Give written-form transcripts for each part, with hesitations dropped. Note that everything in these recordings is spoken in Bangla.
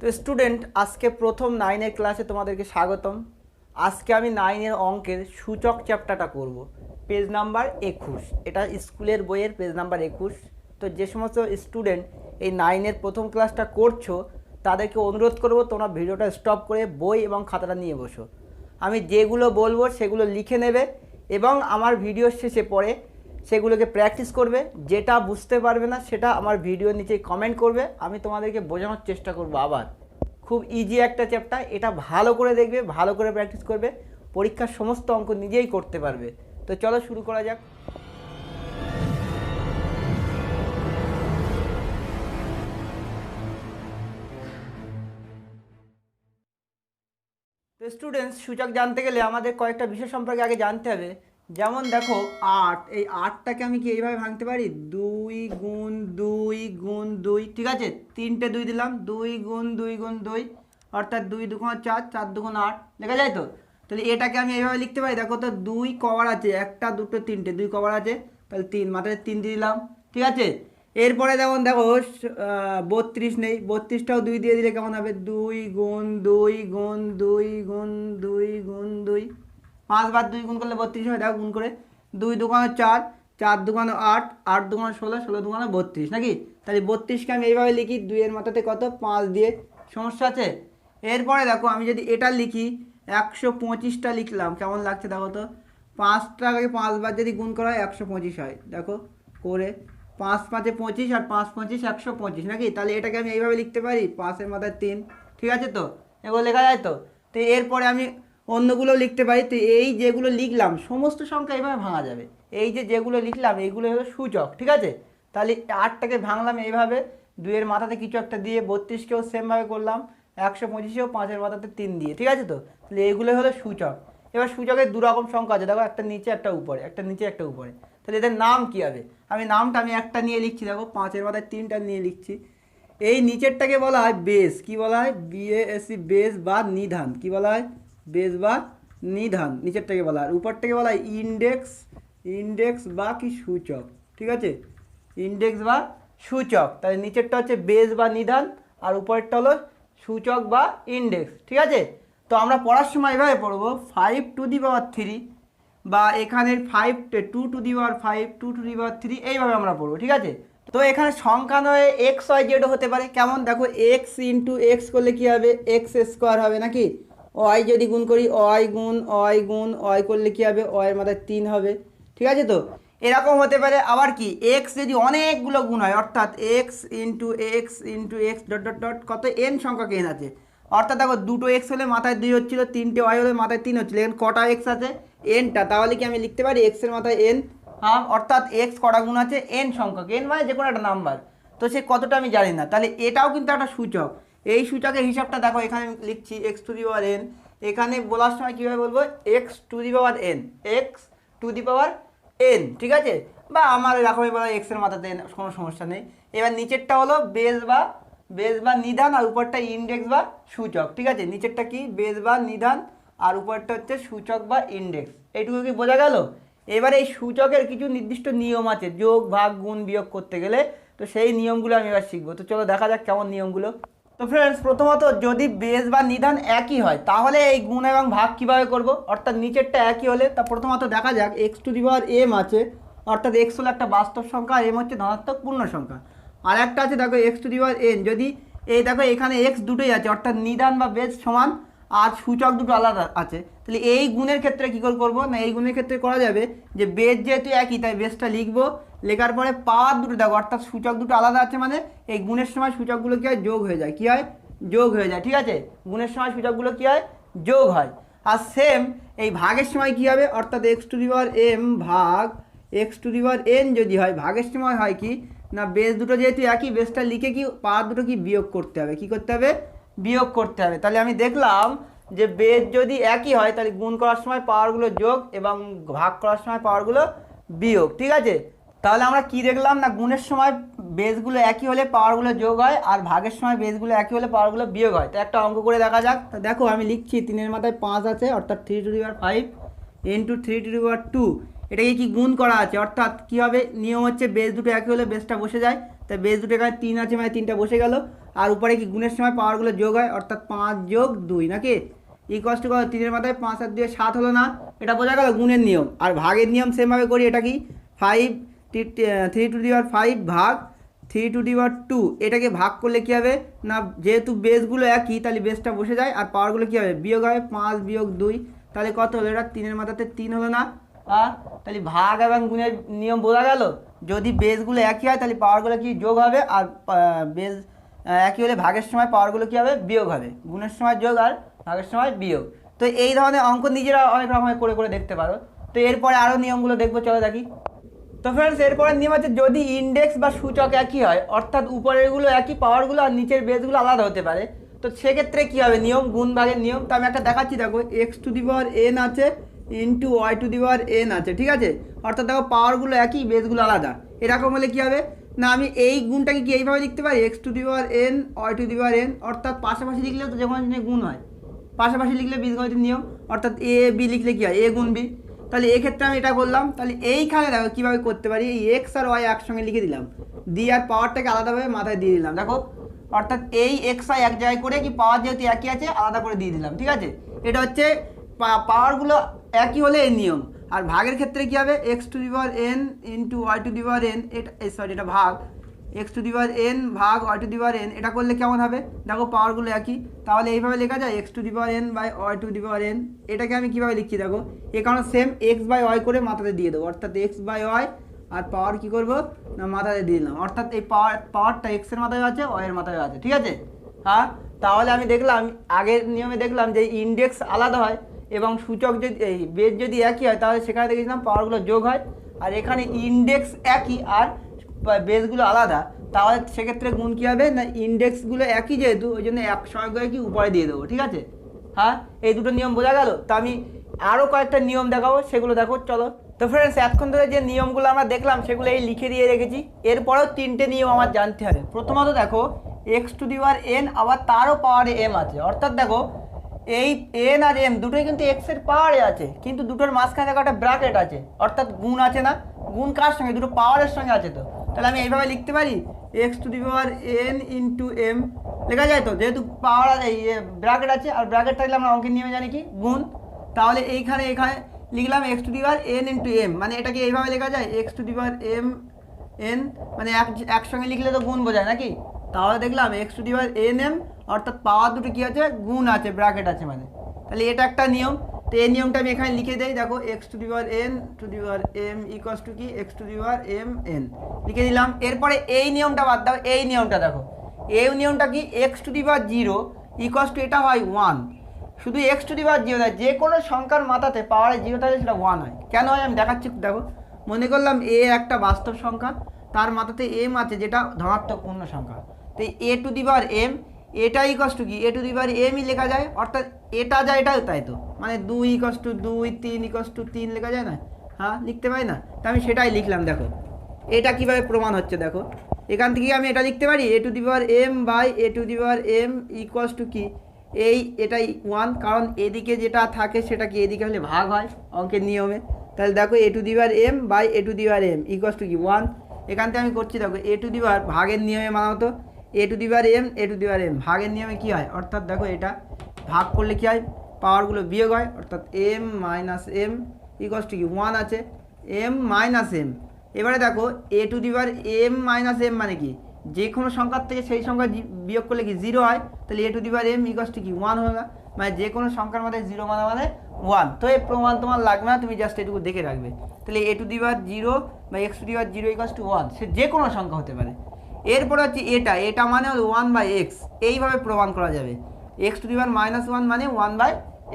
তো স্টুডেন্ট, আজকে প্রথম 9-এর ক্লাসে তোমাদেরকে স্বাগতম। আজকে আমি 9-এর অঙ্কের সূচক চ্যাপ্টারটা করব, পেজ নাম্বার 21। এটা স্কুলের বইয়ের পেজ নাম্বার 21। তো যে সমস্ত স্টুডেন্ট এই 9-এর প্রথম ক্লাসটা করছো তাদেরকে অনুরোধ করব তোমরা ভিডিওটা স্টপ করে বই এবং খাতাটা নিয়ে বসো। আমি যেগুলো বলবো সেগুলো লিখে নেবে এবং আমার ভিডিওর শেষে পরে সেগুলোকে প্র্যাকটিস করবে। যেটা বুঝতে পারবে না সেটা আমার ভিডিওর নিচে কমেন্ট করবে, আমি তোমাদেরকে বোঝানোর চেষ্টা করব। আবার খুব ইজি একটা চ্যাপ্টার, এটা ভালো করে দেখবে, ভালো করে প্র্যাকটিস করবে, পরীক্ষার সমস্ত অঙ্ক নিজেই করতে পারবে। তো চলো শুরু করা যাক। তো স্টুডেন্টস, সূচক জানতে গেলে আমাদের কয়েকটা বিষয় সম্পর্কে আগে জানতে হবে। যেমন দেখো 8, এই 8টাকে আমি কি এইভাবে ভাঙতে পারি, 2 গুণ 2 গুণ 2, ঠিক আছে, 3টে 2 দিলাম, 2 গুণ 2 গুণ 2, অর্থাৎ 2 দুগুণ 4, 4 দুগুণ 8 লেখা যায়। তো তাহলে এটাকে আমি এইভাবে লিখতে পারি। দেখো তো 2 কবার আছে, 1টা 2টো 3টে, 2 কবার আছে, তাহলে 3, মাথায় 3 দিয়ে দিলাম, ঠিক আছে। এরপরে যেমন দেখো 32 নেই, 32টাও 2 দিয়ে দিলে কেমন হবে, 2 গুণ 2 গুণ 2 গুণ 2 গুণ 2, 5 বার 2 গুণ করলে 32 হয়। দেখো গুণ করে, 2 দুগুণে 4, 4 দুগুণে 8, 8 দুগুণে 16, 16 দুগুণে 32 নাকি। তাহলে 32কে আমি এইভাবে লিখি, 2-এর মাথাতে কত, 5 দিয়ে, সমস্যা আছে। এরপরে দেখো আমি যদি এটা লিখি, 125টা লিখলাম, কেমন লাগছে দেখো তো, 5টাকে 5 বার যদি গুণ করা হয় 125 হয়। দেখো করে, 5 5-এ 25 আর 5 25 125 নাকি। তাহলে এটাকে আমি এইভাবে লিখতে পারি, 5-এর মাথায় 3, ঠিক আছে। তো এগুলো লেখা যায়। তো তো এরপরে আমি অন্যগুলো লিখতে পারি। তো এই যেগুলো লিখলাম সমস্ত সংখ্যা এইভাবে ভাঙা যাবে। এই যেগুলো লিখলাম এইগুলো হলো সূচক, ঠিক আছে। তাহলে 8টাকে ভাঙলাম এইভাবে, 2-এর মাথাতে কিছু একটা দিয়ে, 32কেও সেমভাবে করলাম, 125এও 5-এর মাথাতে 3 দিয়ে, ঠিক আছে। তো তাহলে এইগুলো হলো সূচক। এবার সূচকের দুরকম সংখ্যা আছে, দেখো একটা নিচে একটা উপরে, একটা নিচে একটা উপরে। তাহলে এদের নাম কী হবে, আমি একটা নিয়ে লিখছি, দেখো 5-এর মাথায় 3টা নিয়ে লিখছি। এই নিচেরটাকে বলা হয় বেস, কি বলা হয়, BASE, বেস বা নিধান, কি বলা হয়, বেস বা নিধান, নিচেরটাকে বলা হয়। আর উপরটাকে বলা হয় ইন্ডেক্স, ইন্ডেক্স বা কি সূচক, ঠিক আছে, ইন্ডেক্স বা সূচক। তাহলে নিচেরটা হচ্ছে বেস বা নিধান, আর উপরেরটা হলো সূচক বা ইন্ডেক্স, ঠিক আছে। তো আমরা পড়ার সময় এভাবে পড়বো, 5⁻³ বা এখানের 2⁵, 2⁵, এইভাবে আমরা পড়বো, ঠিক আছে। তো এখানে সংখ্যা নয় এক্স ওয়াই জেডও হতে পারে। কেমন দেখো, এক্স ইন্টু এক্স করলে কী হবে, এক্স স্কোয়ার হবে নাকি। ওয়াই যদি গুণ করি, ওয়াই গুণ ওয়াই গুণ ওয়াই করলে কী হবে, ওয়াইয়ের মাথায় 3 হবে, ঠিক আছে। তো এরকম হতে পারে। আবার কি, এক্স যদি অনেকগুলো গুণ হয়, অর্থাৎ x into x into x dot dot dot, কত এন সংখ্যক এন আছে। অর্থাৎ দেখো 2টো এক্স হলে মাথায় 2 হচ্ছিলো, 3টে ওয়াই হলে মাথায় 3 হচ্ছিলো, এখানে কটা এক্স আছে, এনটা। তাহলে কি আমি লিখতে পারি এক্সের মাথায় এন, হ্যাঁ, অর্থাৎ এক্স কটা গুণ আছে, এন সংখ্যক, এন মানে যে কোনো একটা নাম্বার। তো সে কতটা আমি জানি না, তাহলে এটাও কিন্তু একটা সূচক। এই সূচকের হিসাবটা দেখো, এখানে লিখছি x⁴n, এখানে বলার সময় কীভাবে বলবো, x⁴n, x⁴n, ঠিক আছে। বা আমার এরকমই বলা, এক্সের মাথাতে এন, কোনো সমস্যা নেই। এবার নিচেরটা হলো বেস বা নিধান, আর উপরটা ইন্ডেক্স বা সূচক, ঠিক আছে। নিচেরটা কি, বেস বা নিধান, আর উপরটা হচ্ছে সূচক বা ইন্ডেক্স। এইটুকু কি বোঝা গেল। এবারে এই সূচকের কিছু নির্দিষ্ট নিয়ম আছে, যোগ ভাগ গুণ বিয়োগ করতে গেলে। তো সেই নিয়মগুলো আমি এবার শিখবো। তো চলো দেখা যাক কেমন নিয়মগুলো। তো ফ্রেন্ডস, প্রথমত যদি বেস বা নিধান একই হয় তাহলে এই গুণ এবং ভাগ কিভাবে করব, অর্থাৎ নিচেরটা একই হলে তা প্রথমত দেখা যাক, x⁴m আছে, অর্থাৎ এক্স হলো একটা বাস্তব সংখ্যা, আর এম হচ্ছে ধনাত্মক পূর্ণ সংখ্যা। আর একটা আছে দেখো x⁴n, যদি এই দেখো এখানে এক্স দুটোই আছে, অর্থাৎ নিধান বা বেস সমান, আর সূচক দুটো আলাদা আছে। তাহলে এই গুণের ক্ষেত্রে কী করে করবো না, এই গুণের ক্ষেত্রে করা যাবে যে বেস যেহেতু একই তাই বেসটা লিখবো, লেখার পরে পাওয়ার দুটো দেখো, অর্থাৎ সূচক দুটো আলাদা আছে, মানে এই গুণের সময় সূচকগুলো কী হয়, যোগ হয়ে যায়, কী হয়, যোগ হয়ে যায়, ঠিক আছে। গুণের সময় সূচকগুলো কী হয়, যোগ হয়। আর সেম এই ভাগের সময় কী হবে, অর্থাৎ x⁴m ভাগ x⁴n যদি হয়, ভাগের সময় হয় কি না, বেস দুটো যেহেতু একই, বেসটা লিখে কি পাওয়ার দুটো কি বিয়োগ করতে হবে, কি করতে হবে, বিয়োগ করতে হবে। তাহলে আমি দেখলাম যে বেস যদি একই হয় তাহলে গুণ করার সময় পাওয়ারগুলো যোগ এবং ভাগ করার সময় পাওয়ারগুলো বিয়োগ, ঠিক আছে। তাহলে আমরা কি দেখলাম না, গুণের সময় বেসগুলো একই হলে পাওয়ারগুলো যোগ হয়, আর ভাগের সময় বেসগুলো একই হলে পাওয়ারগুলো বিয়োগ হয়। তো একটা অঙ্ক করে দেখা যাক। তো দেখো আমি লিখছি, 3-এর মাথায় 5 আছে, অর্থাৎ 3⁵ ইন্টু 3⁵2, এটাকে কি গুণ করা আছে, অর্থাৎ কী হবে, নিয়ম হচ্ছে বেস দুটো একই হলে বেসটা বসে যায়, তাই বেস দুটো এখানে 3 আছে, মানে 3টা বসে গেল। আর উপরে কি গুণের সময় পাওয়ারগুলো যোগ হয়, অর্থাৎ 5 যোগ 2 নাকি ইকুয়ালস টু 3-এর মাথায় 5 আর 2 7 হলো না, এটা বোঝা গেল গুণের নিয়ম। আর ভাগের নিয়ম সেমভাবে করি, এটা কি 5 3 টু দি পাওয়ার 5 ভাগ 3 টু দি পাওয়ার 2, এটাকে ভাগ করলে কী হবে না, যেহেতু বেসগুলো একই তাহলে বেসটা বসে যায়, আর পাওয়ারগুলো কী হবে বিয়োগ হবে, 5 বিয়োগ 2, তাহলে কত হলো, এটা 3-এর মাথাতে 3 হলো না। তাহলে ভাগ এবং গুণের নিয়ম বোঝা গেল, যদি বেসগুলো একই হয় তাহলে পাওয়ারগুলো কি যোগ হবে, আর বেস একই হলে ভাগের সময় পাওয়ারগুলো কী হবে বিয়োগ হবে, গুণের সময় যোগ আর ভাগের সময় বিয়োগ। তো এই ধরনের অঙ্ক নিজেরা অনেক রকমের করে করে দেখতে পারো। তো এরপরে আরও নিয়মগুলো দেখবো, চলো দেখি। তো ফ্রেন্ডস এরপরের নিয়ম আছে, যদি ইন্ডেক্স বা সূচক একই হয়, অর্থাৎ উপরেরগুলো একই পাওয়ারগুলো আর নিচের বেসগুলো আলাদা হতে পারে, তো সেক্ষেত্রে কী হবে নিয়ম, গুণ ভাগের নিয়ম। তো আমি একটা দেখাচ্ছি, দেখো x to the power n আছে into y to the power n আছে, ঠিক আছে, অর্থাৎ দেখো পাওয়ারগুলো একই বেসগুলো আলাদা। এরকম হলে কী হবে না, আমি এই গুণটাকে কি এইভাবে লিখতে পারি, x to the power n y to the power n, অর্থাৎ পাশাপাশি লিখলে তো যেমন গুণ হয়, পাশাপাশি লিখলে বীজগণিতের নিয়ম, অর্থাৎ এ বি লিখলে কী হয় এ গুণ বি। তাহলে এক্ষেত্রে আমি এটা করলাম, তাহলে এইখানে দেখো কীভাবে করতে পারি, এই এক্স আর ওয়াই একসঙ্গে লিখে দিলাম, দিয়ে আর পাওয়ারটাকে আলাদাভাবে মাথায় দিয়ে দিলাম, দেখো অর্থাৎ এই এক্স ওয়াই এক জায়গায় করে কি পাওয়ার যেহেতু একই আছে আলাদা করে দিয়ে দিলাম, ঠিক আছে। এটা হচ্ছে পাওয়ারগুলো একই হলে এই নিয়ম। আর ভাগের ক্ষেত্রে কী হবে, x to the power n into y to the power n, এটা সরি এটা ভাগ, x to the power n ভাগ y to the power n, এটা করলে কেমন হবে, দেখো পাওয়ারগুলো একই, তাহলে এইভাবে লেখা যায় x to the power n by y to the power n. এটাকে আমি কীভাবে লিখছি দেখো, এ কারণে সেম এক্স বাই ওয়াই করে মাথাতে দিয়ে দেবো, অর্থাৎ এক্স বাই ওয়াই, আর পাওয়ার কী করবো না মাথাতে দিয়ে দিলাম, অর্থাৎ এই পাওয়ারটা এক্সের মাথায় আছে ওয়াইয়ের মাথায় আছে, ঠিক আছে। হ্যাঁ, তাহলে আমি দেখলাম আগের নিয়মে দেখলাম যে ইন্ডেক্স আলাদা হয় এবং সূচক যদি এই বেস যদি একই হয় তাহলে সেখানে দেখেছিলাম পাওয়ারগুলো যোগ হয়, আর এখানে ইন্ডেক্স একই আর বেসগুলো আলাদা, তাহলে সেক্ষেত্রে গুণ কী হবে না, ইন্ডেক্সগুলো একই যেহেতু ওই জন্য এক সময় করে কি উপরে দিয়ে দেবো, ঠিক আছে। হ্যাঁ, এই দুটো নিয়ম বোঝা গেল। তো আমি আরও কয়েকটা নিয়ম দেখাবো, সেগুলো দেখো চলো। তো ফ্রেন্ডস এতক্ষণ ধরে যে নিয়মগুলো আমরা দেখলাম সেগুলো এই লিখে দিয়ে রেখেছি, এরপরেও 3টে নিয়ম আমার জানতে হবে। প্রথমত দেখো x to the power N, আবার তারও পাওয়ারে এম আছে, অর্থাৎ দেখো এই এন আর এম দুটোই কিন্তু এক্সের পাওয়ারে আছে, কিন্তু দুটোর মাঝখানে দেখো একটা ব্র্যাকেট আছে, অর্থাৎ গুণ আছে না, গুণ কার সঙ্গে, দুটো পাওয়ারের সঙ্গে আছে। তো তাহলে আমি এইভাবে লিখতে পারি x to the power n into m, লেখা যায় তো, যেহেতু পাওয়ার এই ব্র্যাকেট আছে, আর ব্র্যাকেট থাকলে আমরা অঙ্কের নিয়মে জানি কি গুণ। তাহলে এখানে লিখলাম x to the power n into m, মানে এটাকে এইভাবে লেখা যায় x to the power m n, মানে একসঙ্গে লিখলে তো গুণ বোঝায় নাকি। তাহলে দেখলাম x to the power n m, অর্থাৎ পাওয়ার দুটো কী আছে গুণ আছে, ব্র্যাকেট আছে মানে, তাহলে এটা একটা নিয়ম। তো এই নিয়মটা আমি এখানে লিখে দিই, দেখো x to the power n to the power m equals to কি x to the power m n লিখে দিলাম। এরপরে এই নিয়মটা বাদ দাও, এই নিয়মটা দেখো, এই নিয়মটা কি x to the power 0 equals two এটা হয় 1, শুধু এক্স টু দি পাওয়ার 0 নয়, যে কোনো সংখ্যার মাথাতে পাওয়ারে 0 থাকে সেটা 1 হয়। কেন হয় আমি দেখাচ্ছি, দেখো মনে করলাম এ একটা বাস্তব সংখ্যা, তার মাথাতে এম আছে যেটা ধনাত্মক পূর্ণ সংখ্যা, তো এ টু দি পাওয়ার এম, এটা ইকুয়ালস টু কি এ টু দি পাওয়ার এমই লেখা যায়, অর্থাৎ এটা যা এটাও তাই, তো মানে 2 ইকুয়ালস টু 2, 3 ইকুয়ালস টু 3 লেখা যায় না, হ্যাঁ লিখতে পারি না, তো আমি সেটাই লিখলাম। দেখো এটা কিভাবে প্রমাণ হচ্ছে, দেখো এখান থেকে আমি এটা লিখতে পারি a to the power m by a to the power m equals to কি এটাই 1, কারণ এদিকে যেটা থাকে সেটা কি এদিকে হলে ভাগ হয় অঙ্কের নিয়মে। তাহলে দেখো a to the power m by a to the power m equals to কি 1, এখান থেকে আমি করছি দেখো এ টু দি পাওয়ার ভাগের নিয়মে মানাতো a to the power m a to the power m, ভাগের নিয়মে কী হয়, অর্থাৎ দেখো এটা ভাগ করলে কী হয় পাওয়ারগুলো বিয়োগ হয়, অর্থাৎ m minus m equals to কি 1 আছে এম মাইনাস এম। এবারে দেখো a to the power m minus m মানে কি, যে কোনো সংখ্যার থেকে সেই সংখ্যা বিয়োগ করলে কি 0 হয়, তাহলে a to the power m equals to কি 1 হলো না, মানে যে কোনো সংখ্যার মধ্যে 0 মানে 1। তো এই প্রমাণ তোমার লাগবে না, তুমি জাস্ট এটুকু দেখে রাখবে। তাহলে এ টু দি পাওয়ার 0 বা x to the power 0 equals two 1, সে যে কোনো সংখ্যা হতে পারে। এরপরে হচ্ছে এটা মানে হলো 1 বাই এক্স, এইভাবে প্রমাণ করা যাবে x to the power minus 1 মানে 1 বাই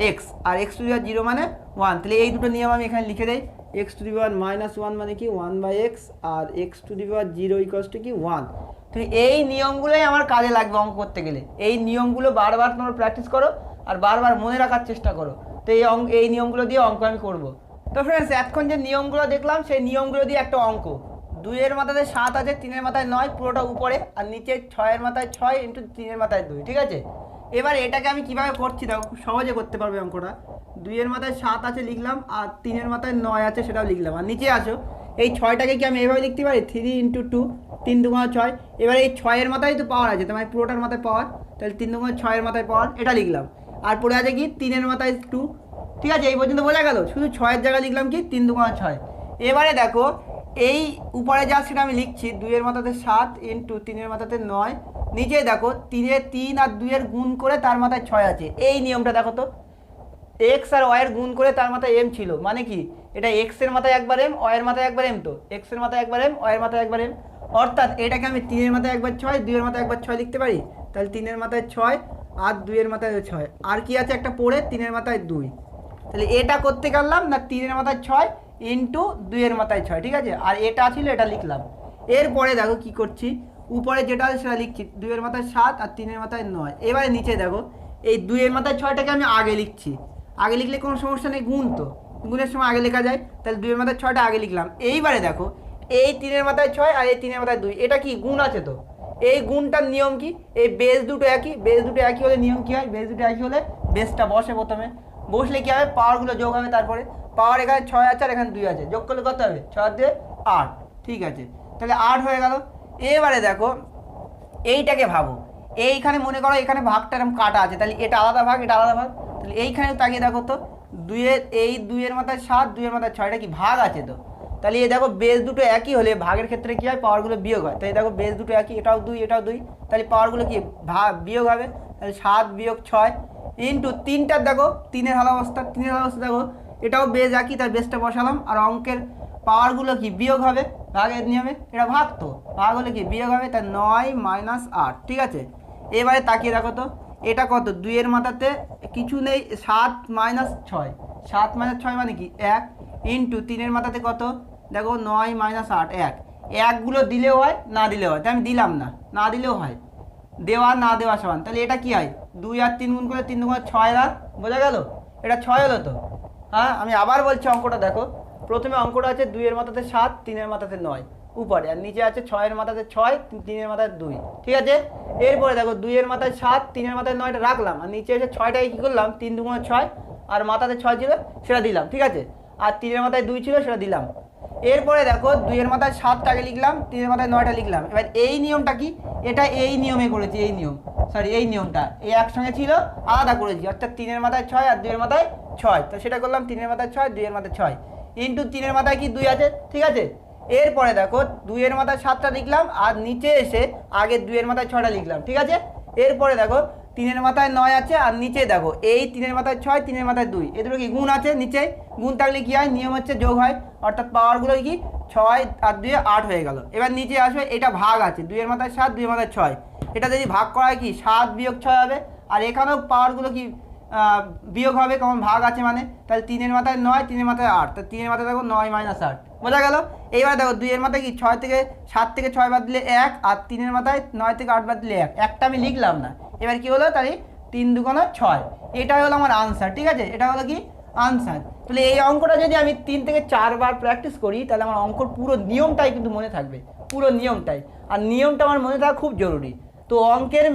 এক্স, আর এক্স টু দি পাওয়ার 0 মানে 1। তাহলে এই দুটো নিয়ম আমি এখানে লিখে দেই, x to the power minus 1 মানে কি 1 বাই এক্স, আর x to the power 0 equals to কি 1। তো এই নিয়মগুলোই আমার কাজে লাগবে অঙ্ক করতে গেলে, এই নিয়মগুলো বারবার তোমরা প্র্যাকটিস করো আর বারবার মনে রাখার চেষ্টা করো। তো এই নিয়মগুলো দিয়ে অঙ্ক আমি করবো। তো ফ্রেন্ডস এখন যে নিয়মগুলো দেখলাম সেই নিয়মগুলো দিয়ে একটা অঙ্ক, 2-এর মাথাতে 7 আছে, 3-এর মাথায় 9 পুরোটা উপরে, আর নিচে 6-এর মাথায় 6 ইন্টু 3-এর মাথায় 2, ঠিক আছে। এবার এটাকে আমি কিভাবে করছি দেখো, খুব সহজে করতে পারবে অঙ্কটা। 2-এর মাথায় 7 আছে লিখলাম, আর 3-এর মাথায় 9 আছে সেটাও লিখলাম, আর নিচে আসো এই 6টাকে কি আমি এইভাবে লিখতে পারি 3 ইন্টু 2, 3 দুগুণ 6। এবার এই 6-এর মাথায় তো পাওয়ার আছে, তোমার পুরোটার মাথায় পাওয়ার, তাহলে 3 দুগুণ 6-এর মাথায় পাওয়ার, এটা লিখলাম। আর পড়ে আছে কি 3-এর মাথায় 2। ঠিক আছে, এই পর্যন্ত বোঝা গেল। শুধু 6-এর জায়গায় লিখলাম কি 3 দুগুণ 6। এবারে দেখো এই উপরে যা সেটা আমি লিখছি 2-এর মাথাতে 7 ইন্টু 3-এর মাথাতে 9, নিচে দেখো 3 আর 2-এর গুণ করে তার মাথায় 6 আছে। এই নিয়মটা দেখো তো, এক্স আর ওয়াইয়ের গুণ করে তার মাথায় এম ছিল, মানে কি এটা এক্স এর মাথায় একবার এম, ওয়াইয়ের মাথায় একবার এম, তো এক্স এর মাথায় একবার এম, ওয়াইয়ের মাথায় একবার এম, অর্থাৎ এটাকে আমি 3-এর মাথায় একবার 6, 2-এর মাথায় একবার 6 লিখতে পারি। তাহলে 3-এর মাথায় 6 আর 2-এর মাথায় 6, আর কি আছে একটা পড়ে 3-এর মাথায় 2। তাহলে এটা করতে গেলাম না 3-এর মাথায় 6 ইন্টু 2-এর মাথায় 6, ঠিক আছে, আর এটা ছিল এটা লিখলাম। এরপরে দেখো কি করছি, উপরে যেটা আছে সেটা লিখছি 2-এর মাথায় 7 আর 3-এর মাথায় 9। এবারে নিচে দেখো এই 2-এর মাথায় 6টাকে আমি আগে লিখছি, আগে লিখলে কোনো সমস্যা নেই, গুণ তো গুণের সময় আগে লেখা যায়, তাহলে 2-এর মাথায় 6টা আগে লিখলাম। এইবারে দেখো এই 3-এর মাথায় 6 আর এই 3-এর মাথায় 2, এটা কি গুণ আছে, তো এই গুণটার নিয়ম কি, এই বেস দুটো একই, বেস দুটো একই হলে নিয়ম কি হয়, বেস দুটো একই হলে বেসটা বসে, প্রথমে বসলে কি হবে পাওয়ারগুলো যোগ হবে, তারপরে পাওয়ার এখানে 6 আছে আর এখানে 2 আছে, যোগ করলে কত হবে 6 আর 2 8, ঠিক আছে, তাহলে 8 হয়ে গেল। এবারে দেখো এইটাকে ভাবো, এইখানে মনে করো এখানে ভাগটা এরকম কাটা আছে, তাহলে এটা আলাদা ভাগ এটা আলাদা ভাগ, তাহলে এইখানে তাকিয়ে দেখো তো 2-এর মাথায় 7 2-এর মাথায় 6, এটা কি ভাগ আছে, তো তাহলে এই দেখো বেস দুটো একই হলে ভাগের ক্ষেত্রে কি হয় পাওয়ারগুলো বিয়োগ হয়, তাই দেখো বেস দুটো একই, এটাও 2 এটাও 2, তাহলে পাওয়ারগুলো কি বিয়োগ হবে, তাহলে 7 বিয়োগ 6 ইন্টু 3টার দেখো 3-এর হাল অবস্থা, 3-এর হাল অবস্থা দেখো এটাও বেস একই, তার বেসটা বসালাম, আর অঙ্কের পাওয়ারগুলো কি বিয়োগ হবে ভাগের নিয়মে, এটা ভাগ, তো ভাগ হলে কি বিয়োগ হবে, তাই 9 - 8, ঠিক আছে। এবারে তাকিয়ে দেখো তো এটা কত, 2-এর মাথাতে কিছু নেই 7 - 6, 7 - 6 মানে কি 1 ইন্টু 3-এর মাথাতে কত দেখো 9 - 8, 1, একগুলো দিলেও হয় না দিলেও হয়, তাই আমি দিলাম না, না দিলেও হয়, দেওয়া না দেওয়া সমান, তাহলে এটা কি হয় 2 আর 3 গুণ করে 3 দুগুণ 6 আর, বোঝা গেল, এটা 6 হলো তো। হ্যাঁ আমি আবার বলছি অঙ্কটা দেখো, প্রথমে অঙ্কটা আছে 2-এর মাথাতে 7 3-এর মাথাতে 9 উপরে, আর নিচে আছে 6-এর মাথাতে 6 3-এর মাথায় 2, ঠিক আছে। এরপরে দেখো 2-এর মাথায় 7 3-এর মাথায় 9টা রাখলাম, আর নিচে এসে 6টাকে কী করলাম 3 দুগুণ 6, আর মাথাতে 6 ছিল সেটা দিলাম, ঠিক আছে, আর 3-এর মাথায় 2 ছিল সেটা দিলাম। এরপরে দেখো 2-এর মাথায় 7টাকে লিখলাম 3-এর মাথায় 9টা লিখলাম। এবার এই নিয়মটা কি, এটা এই নিয়মে করেছি, এই নিয়ম সরি এই নিয়মটা এই একসঙ্গে ছিল আলাদা করেছি, অর্থাৎ 3-এর মাথায় 6 আর 2-এর মাথায় 6, তো সেটা করলাম 3-এর মাথায় 6 2-এর মাথায় 6 ইন্টু 3-এর মাথায় কি 2 আছে, ঠিক আছে। এরপরে দেখো 2-এর মাথায় 7টা লিখলাম, আর নিচে এসে আগে 2-এর মাথায় 6টা লিখলাম, ঠিক আছে। এরপরে দেখো 3-এর মাথায় 9 আছে, আর নিচে দেখো এই 3-এর মাথায় 6 3-এর মাথায় 2, এ দুটো কি গুণ আছে, নিচে গুণ থাকলে কি হয় নিয়ম হচ্ছে যোগ হয়, অর্থাৎ পাওয়ারগুলো কি 6 আর 2 8 হয়ে গেল। এবার নিচে আসবে এটা ভাগ আছে 2-এর মাথায় 7 2-এর মাথায় 6, এটা যদি ভাগ করা হয় কি 7 বিয়োগ 6 হবে, আর এখানেও পাওয়ারগুলো কি বিয়োগ হবে, কারণ ভাগ আছে মানে, তাহলে 3-এর মাথায় 9 3-এর মাথায় 8, তাহলে 3-এর মাথায় দেখো 9 - 8, বোঝা গেল। এইবার দেখো 2-এর মাথায় কি 6 থেকে 7 থেকে 6 বাদ দিলে 1, আর 3-এর মাথায় 9 থেকে 8 বাদ দিলে 1, একটা আমি লিখলাম না। এবার কি হলো, তাহলে 3 দুগুণ 6, এটাই হলো আমার আনসার, ঠিক আছে, এটা হলো কি আনসার। তাহলে এই অঙ্কটা যদি আমি 3 থেকে 4 বার প্র্যাকটিস করি তাহলে আমার অঙ্কর পুরো নিয়মটাই কিন্তু মনে থাকবে, পুরো নিয়মটাই, আর নিয়মটা আমার মনে থাকা খুব জরুরি। তো অঙ্কের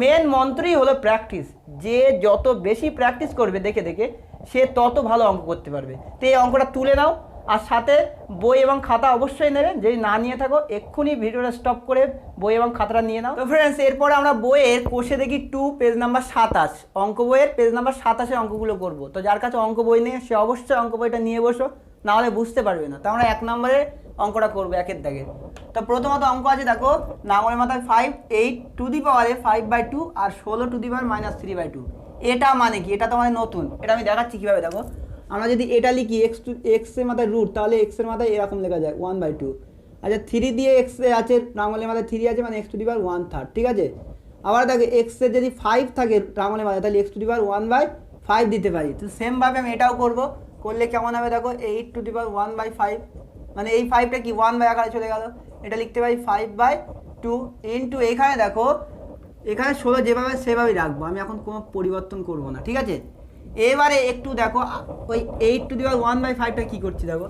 মেন মন্ত্রই হলো প্র্যাকটিস, যে যত বেশি প্র্যাকটিস করবে দেখে দেখে সে তত ভালো অঙ্ক করতে পারবে। তো এই অঙ্কটা তুলে নাও, আর সাথে বই এবং খাতা অবশ্যই নেবে, যদি না নিয়ে থাকো এক্ষুনি ভিডিওটা স্টপ করে বই এবং খাতাটা নিয়ে নাও। তো ফ্রেন্ডস এরপরে আমরা বইয়ের কোষে দেখি 2 পেজ নাম্বার 27, অঙ্ক বইয়ের পেজ নাম্বার 27 অঙ্কগুলো করব। তো যার কাছে অঙ্ক বই নেই সে অবশ্যই অঙ্ক বইটা নিয়ে বসো, নাহলে বুঝতে পারবে না। তো আমরা 1 নম্বরের অঙ্কটা করবো, 1-এর দাগে। তো প্রথমত অঙ্ক আছে দেখো, নাঙলের মাথায় 5 8 টু দি পাওয়ারে 5/2 আর 16 টু দি পাওয়ার -3/2, এটা মানে কি, এটা তোমাদের নতুন, এটা আমি দেখাচ্ছি কীভাবে। দেখো আমরা যদি এটা লিখি এক্স এর মাথায় রুট, তাহলে এক্স এর মাথায় এরকম লেখা যায় 1/2। আচ্ছা 3 দিয়ে এক্স আছে, নাঙলের মাথায় 3 আছে মানে x টু দি পাওয়ার 1/3, ঠিক আছে। আবার দেখো এক্স এর যদি 5 থাকে নাঙলের মাথায়, তাহলে x টু দি পাওয়ার 1/5 দিতে পারি। তো সেমভাবে আমি এটাও করবো, করলে কেমন হবে দেখো 8 টু দি পাওয়ার 1/5, মানে এই 5টা কি 1 আকারে চলে গেল, এটা লিখতে পারি 5/2 ইন্টু এখানে দেখো এখানে 16 যেভাবে সেভাবেই রাখবো, আমি এখন কোনো পরিবর্তন করব না, ঠিক আছে। এবারে একটু দেখো ওই 8 টু দি পাওয়ার 1/5টা কী করছি দেখো,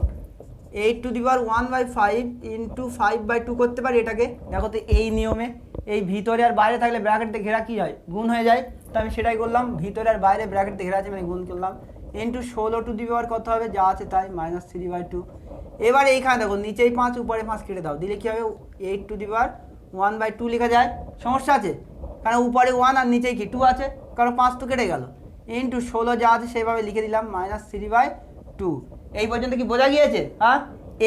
8 টু দি পাওয়ার 1/5 ইন্টু 5/2 করতে পারি এটাকে। দেখো তো এই নিয়মে এই ভিতরে আর বাইরে থাকলে ব্র্যাকেটে ঘেরা কী হয়, গুণ হয়ে যায়, তো আমি সেটাই করলাম, ভিতরে আর বাইরে ব্র্যাকেটে ঘেরা আছে মানে গুণ করলাম। ইন্টু 16 কত হবে, যা আছে তাই, -3/2। এবার এইখানে দেখো নিচেই 5 উপরে 5 কেটে দাও, দিলে কী হবে 8^1/2 লেখা যায়। সমস্যা আছে? কারণ উপরে 1 আর নিচেই কি 2 আছে, কারণ 5 তো কেটে গেল। ইন্টু 16 যা আছে সেইভাবে লিখে দিলাম -3/2। এই পর্যন্ত কি বোঝা গিয়েছে? হ্যাঁ,